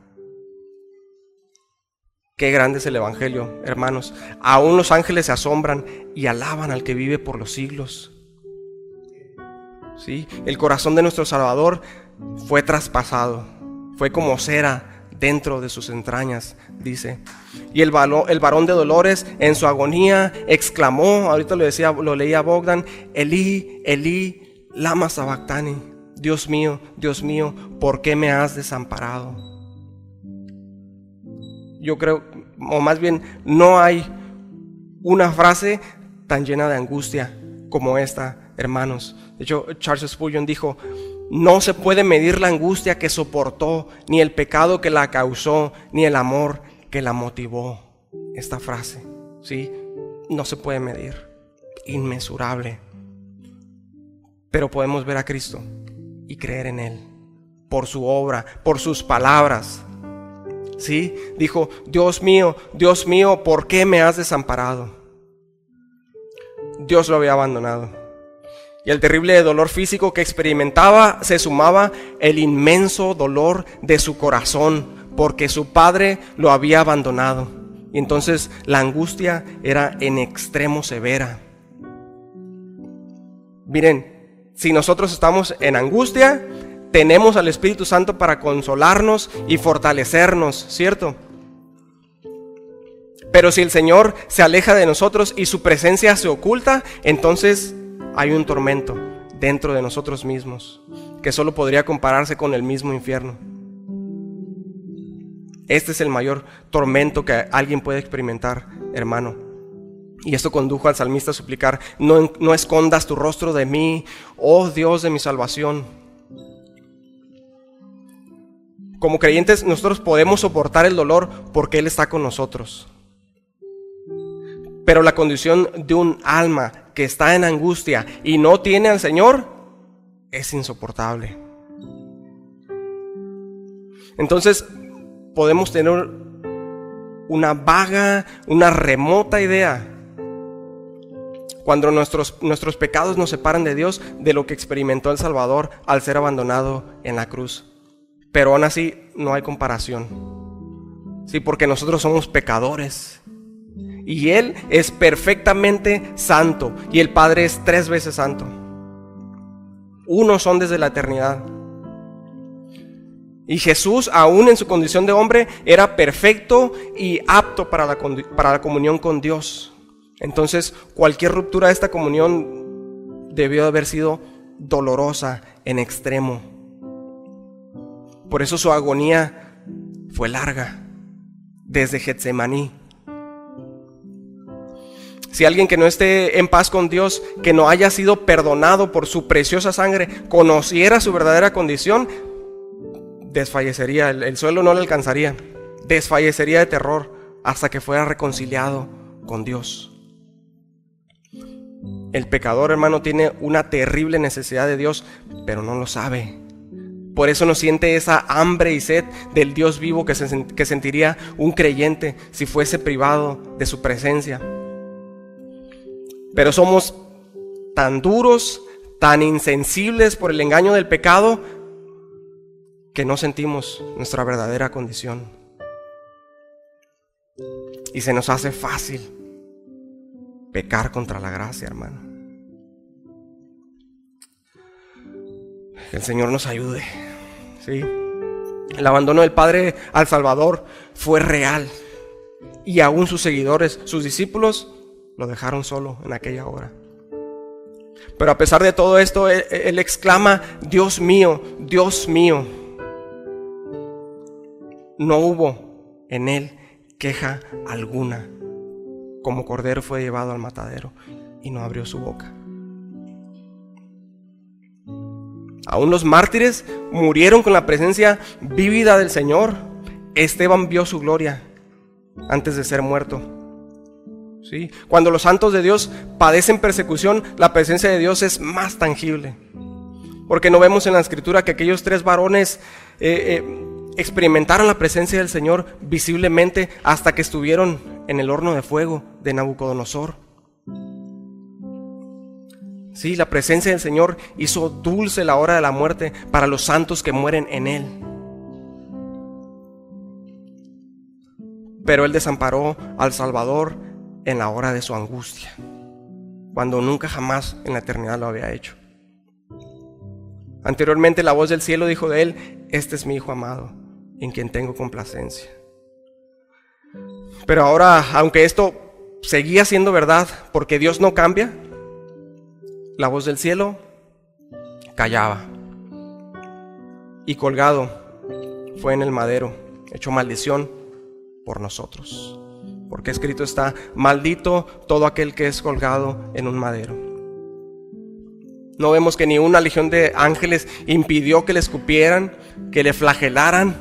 Speaker 1: Qué grande es el Evangelio, hermanos. Aún los ángeles se asombran y alaban al que vive por los siglos. ¿Sí? El corazón de nuestro Salvador fue traspasado, fue como cera dentro de sus entrañas, dice. Y el varón de dolores en su agonía exclamó, ahorita lo leía Bogdan, Elí, Elí, lama sabactani, Dios mío, ¿por qué me has desamparado? Yo creo, o más bien, no hay una frase tan llena de angustia como esta, hermanos. De hecho, Charles Spurgeon dijo: no se puede medir la angustia que soportó, ni el pecado que la causó, ni el amor que la motivó. Esta frase, ¿sí? No se puede medir, inmesurable. Pero podemos ver a Cristo y creer en Él, por su obra, por sus palabras. ¿Sí? Dijo: Dios mío, ¿por qué me has desamparado? Dios lo había abandonado. Y al terrible dolor físico que experimentaba se sumaba el inmenso dolor de su corazón, porque su padre lo había abandonado. Y entonces la angustia era en extremo severa. Miren, si nosotros estamos en angustia, tenemos al Espíritu Santo para consolarnos y fortalecernos, ¿cierto? Pero si el Señor se aleja de nosotros y su presencia se oculta, entonces hay un tormento dentro de nosotros mismos que solo podría compararse con el mismo infierno. Este es el mayor tormento que alguien puede experimentar, hermano. Y esto condujo al salmista a suplicar: no escondas tu rostro de mí, oh Dios de mi salvación. Como creyentes, nosotros podemos soportar el dolor porque Él está con nosotros. Pero la condición de un alma que está en angustia y no tiene al Señor es insoportable. Entonces podemos tener una vaga, una remota idea, cuando nuestros pecados nos separan de Dios, de lo que experimentó el Salvador al ser abandonado en la cruz. Pero aún así no hay comparación. Sí, porque nosotros somos pecadores y Él es perfectamente santo, y el Padre es 3 veces santo. Unos son desde la eternidad. Y Jesús, aún en su condición de hombre, era perfecto y apto para la comunión con Dios. Entonces, cualquier ruptura de esta comunión debió haber sido dolorosa en extremo. Por eso su agonía fue larga, desde Getsemaní. Si alguien que no esté en paz con Dios, que no haya sido perdonado por su preciosa sangre, conociera su verdadera condición, desfallecería, el suelo no le alcanzaría, desfallecería de terror hasta que fuera reconciliado con Dios. El pecador, hermano, tiene una terrible necesidad de Dios, pero no lo sabe. Por eso no siente esa hambre y sed del Dios vivo que sentiría un creyente si fuese privado de su presencia. Pero somos tan duros, tan insensibles por el engaño del pecado, que no sentimos nuestra verdadera condición. Y se nos hace fácil pecar contra la gracia, hermano. Que el Señor nos ayude, ¿sí? El abandono del Padre al Salvador fue real, y aún sus seguidores, sus discípulos, lo dejaron solo en aquella hora. Pero a pesar de todo esto, él exclama: Dios mío, Dios mío. No hubo en él queja alguna. Como cordero fue llevado al matadero y no abrió su boca. Aún los mártires murieron con la presencia vívida del Señor. Esteban vio su gloria antes de ser muerto. ¿sí? Cuando los santos de Dios padecen persecución, la presencia de Dios es más tangible. Porque no vemos en la Escritura que aquellos 3 varones experimentaron la presencia del Señor visiblemente hasta que estuvieron en el horno de fuego de Nabucodonosor. Sí, la presencia del Señor hizo dulce la hora de la muerte para los santos que mueren en Él. Pero Él desamparó al Salvador en la hora de su angustia, cuando nunca jamás en la eternidad lo había hecho. Anteriormente la voz del cielo dijo de Él: este es mi Hijo amado, en quien tengo complacencia. Pero ahora, aunque esto seguía siendo verdad, porque Dios no cambia, la voz del cielo callaba. Y colgado fue en el madero, hecho maldición por nosotros. Porque escrito está: maldito todo aquel que es colgado en un madero. No vemos que ni una legión de ángeles impidió que le escupieran, que le flagelaran.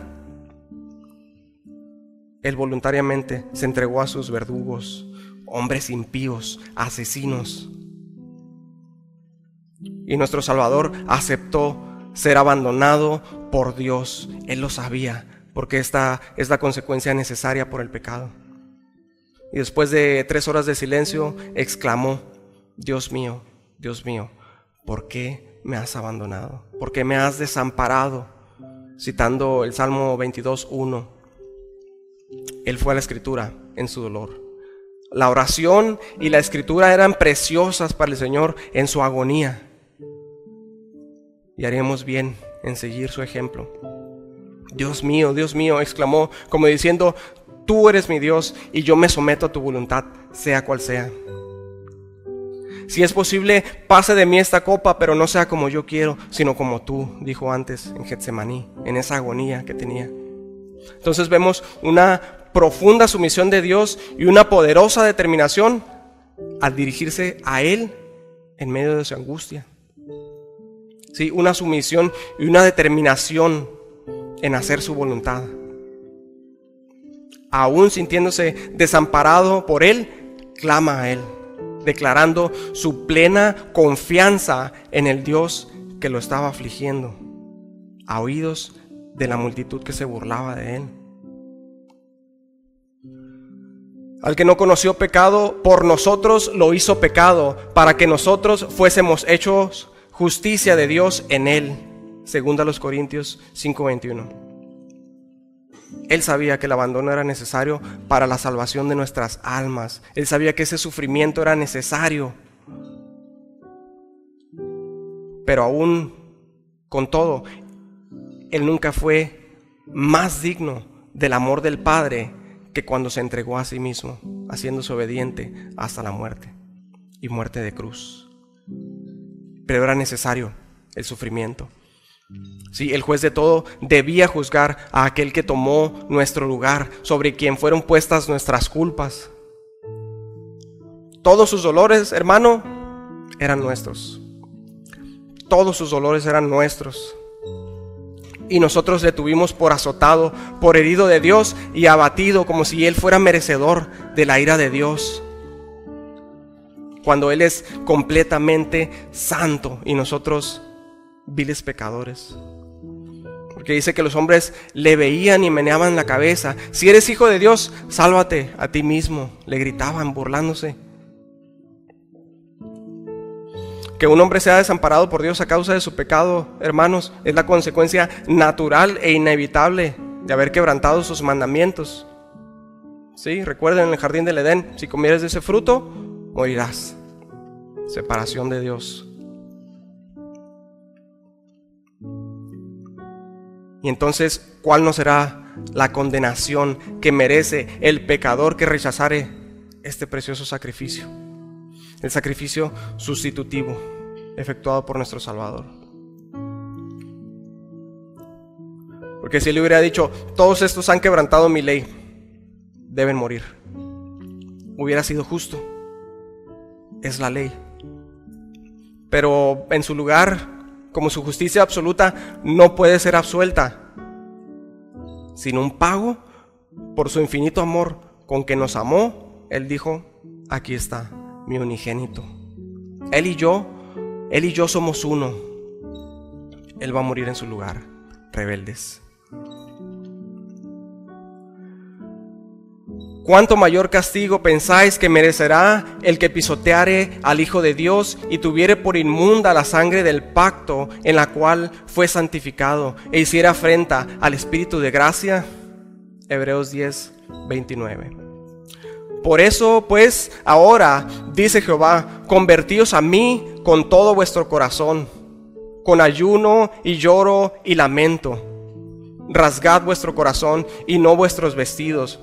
Speaker 1: Él voluntariamente se entregó a sus verdugos, hombres impíos, asesinos. Y nuestro Salvador aceptó ser abandonado por Dios. Él lo sabía, porque esta es la consecuencia necesaria por el pecado. Y después de 3 horas de silencio, exclamó: Dios mío, ¿por qué me has abandonado? ¿Por qué me has desamparado? Citando el Salmo 22:1. Él fue a la escritura en su dolor. La oración y la escritura eran preciosas para el Señor en su agonía. Y haríamos bien en seguir su ejemplo. Dios mío, exclamó, como diciendo: tú eres mi Dios y yo me someto a tu voluntad, sea cual sea. Si es posible, pase de mí esta copa, pero no sea como yo quiero, sino como tú, dijo antes en Getsemaní, en esa agonía que tenía. Entonces vemos una profunda sumisión de Dios y una poderosa determinación al dirigirse a Él en medio de su angustia. Sí, una sumisión y una determinación en hacer su voluntad. Aún sintiéndose desamparado por Él, clama a Él, declarando su plena confianza en el Dios que lo estaba afligiendo, a oídos de la multitud que se burlaba de Él. Al que no conoció pecado, por nosotros lo hizo pecado, para que nosotros fuésemos hechos justicia de Dios en Él. 2 Corintios 5:21. Él sabía que el abandono era necesario para la salvación de nuestras almas. Él sabía que ese sufrimiento era necesario. Pero aún con todo, Él nunca fue más digno del amor del Padre que cuando se entregó a sí mismo, haciéndose obediente hasta la muerte, y muerte de cruz. Pero era necesario el sufrimiento. Sí, el juez de todo debía juzgar a aquel que tomó nuestro lugar, sobre quien fueron puestas nuestras culpas. Todos sus dolores, hermano, eran nuestros. Todos sus dolores eran nuestros. Y nosotros le tuvimos por azotado, por herido de Dios y abatido, como si Él fuera merecedor de la ira de Dios, cuando Él es completamente santo y nosotros viles pecadores. Porque dice que los hombres le veían y meneaban la cabeza. Si eres hijo de Dios, sálvate a ti mismo, le gritaban burlándose. Que un hombre sea desamparado por Dios a causa de su pecado, hermanos, es la consecuencia natural e inevitable de haber quebrantado sus mandamientos. Sí, recuerden en el jardín del Edén: si comieres de ese fruto, morirás. Separación de Dios. Y entonces, ¿cuál no será la condenación que merece el pecador que rechazare este precioso sacrificio? El sacrificio sustitutivo efectuado por nuestro Salvador. Porque si Él hubiera dicho: todos estos han quebrantado mi ley, deben morir, hubiera sido justo. Es la ley. Pero en su lugar, como su justicia absoluta no puede ser absuelta sin un pago por su infinito amor con que nos amó, Él dijo: aquí está mi unigénito. Él y yo somos uno. Él va a morir en su lugar, rebeldes. ¿Cuánto mayor castigo pensáis que merecerá el que pisoteare al Hijo de Dios y tuviere por inmunda la sangre del pacto en la cual fue santificado e hiciera afrenta al Espíritu de gracia? Hebreos 10, 29. Por eso, pues, ahora, dice Jehová, convertíos a mí con todo vuestro corazón, con ayuno y lloro y lamento. Rasgad vuestro corazón y no vuestros vestidos,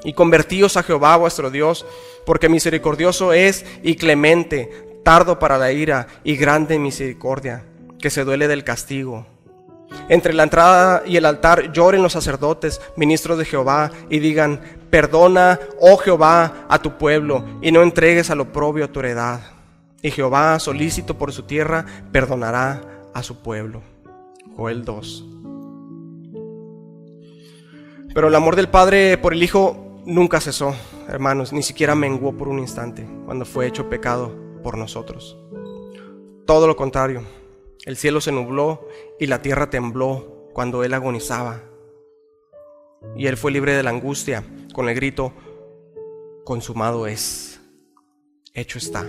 Speaker 1: y convertíos a Jehová vuestro Dios, porque misericordioso es y clemente, tardo para la ira y grande en misericordia, que se duele del castigo. Entre la entrada y el altar lloren los sacerdotes, ministros de Jehová, y digan: perdona, oh Jehová, a tu pueblo, y no entregues al oprobio tu heredad. Y Jehová, solícito por su tierra, perdonará a su pueblo. Joel 2. Pero el amor del Padre por el Hijo nunca cesó, hermanos, ni siquiera menguó por un instante cuando fue hecho pecado por nosotros. Todo lo contrario, el cielo se nubló y la tierra tembló cuando Él agonizaba. Y Él fue libre de la angustia con el grito: consumado es, hecho está.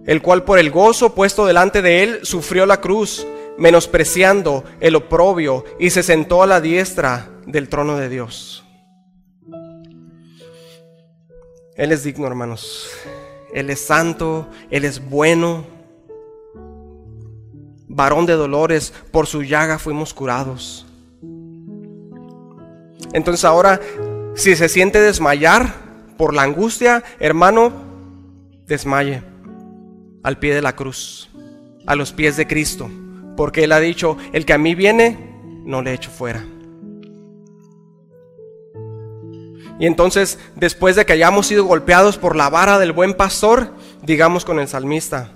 Speaker 1: El cual por el gozo puesto delante de Él sufrió la cruz, menospreciando el oprobio, y se sentó a la diestra del trono de Dios. Él es digno, hermanos. Él es santo, Él es bueno. Varón de dolores, por su llaga fuimos curados. Entonces ahora, si se siente desmayar por la angustia, hermano, desmaye al pie de la cruz, a los pies de Cristo, porque Él ha dicho: el que a mí viene, no le echo fuera. Y entonces, después de que hayamos sido golpeados por la vara del buen pastor, digamos con el salmista,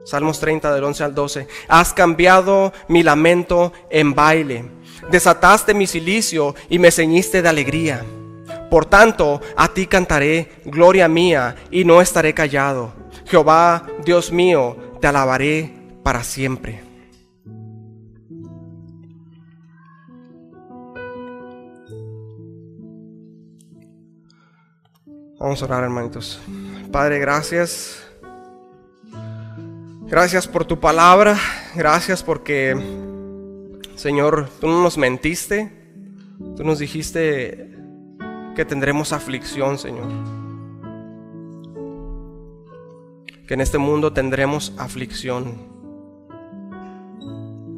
Speaker 1: Salmos 30 del 11 al 12: has cambiado mi lamento en baile, desataste mi cilicio y me ceñiste de alegría. Por tanto, a ti cantaré, gloria mía, y no estaré callado. Jehová, Dios mío, te alabaré para siempre. Vamos a orar, hermanitos. Padre, gracias. Gracias por tu palabra. Gracias porque, Señor, tú no nos mentiste. Tú nos dijiste que tendremos aflicción, Señor. Que en este mundo tendremos aflicción.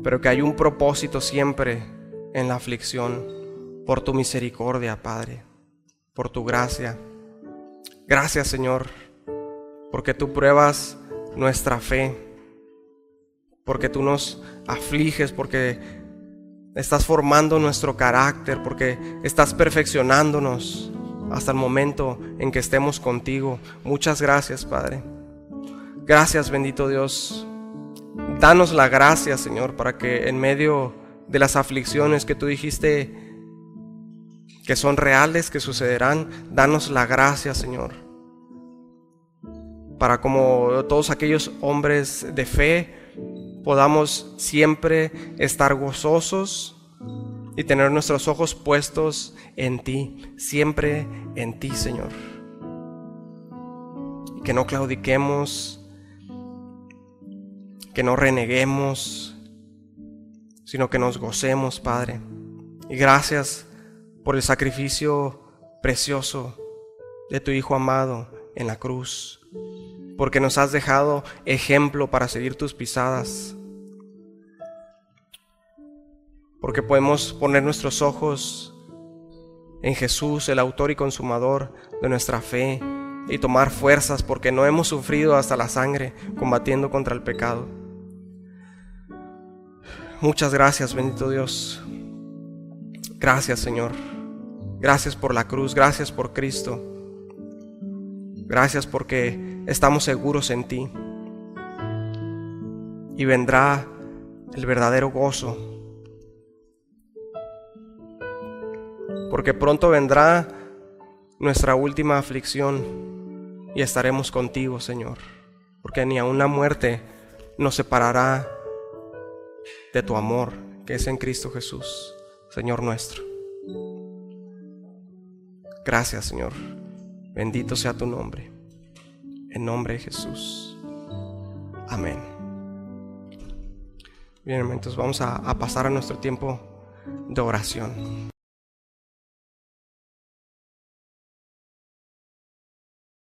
Speaker 1: Pero que hay un propósito siempre en la aflicción. Por tu misericordia, Padre. Por tu gracia. Gracias, Señor, porque tú pruebas nuestra fe, porque tú nos afliges, porque estás formando nuestro carácter, porque estás perfeccionándonos hasta el momento en que estemos contigo. Muchas gracias, Padre. Gracias, bendito Dios. Danos la gracia, Señor, para que en medio de las aflicciones que tú dijiste que son reales, que sucederán, danos la gracia, Señor, para como todos aquellos hombres de fe podamos siempre estar gozosos y tener nuestros ojos puestos en ti, siempre en ti, Señor. Y que no claudiquemos, que no reneguemos, sino que nos gocemos, Padre. Y gracias por el sacrificio precioso de tu Hijo amado en la cruz, porque nos has dejado ejemplo para seguir tus pisadas, porque podemos poner nuestros ojos en Jesús, el autor y consumador de nuestra fe, y tomar fuerzas porque no hemos sufrido hasta la sangre combatiendo contra el pecado. Muchas gracias, bendito Dios. Gracias, Señor. Gracias por la cruz, gracias por Cristo. Gracias porque estamos seguros en ti. Y vendrá el verdadero gozo. Porque pronto vendrá nuestra última aflicción y estaremos contigo, Señor, porque ni aun la muerte nos separará de tu amor, que es en Cristo Jesús, Señor nuestro. Gracias, Señor. Bendito sea tu nombre. En nombre de Jesús. Amén. Bien, entonces vamos a pasar a nuestro tiempo de oración.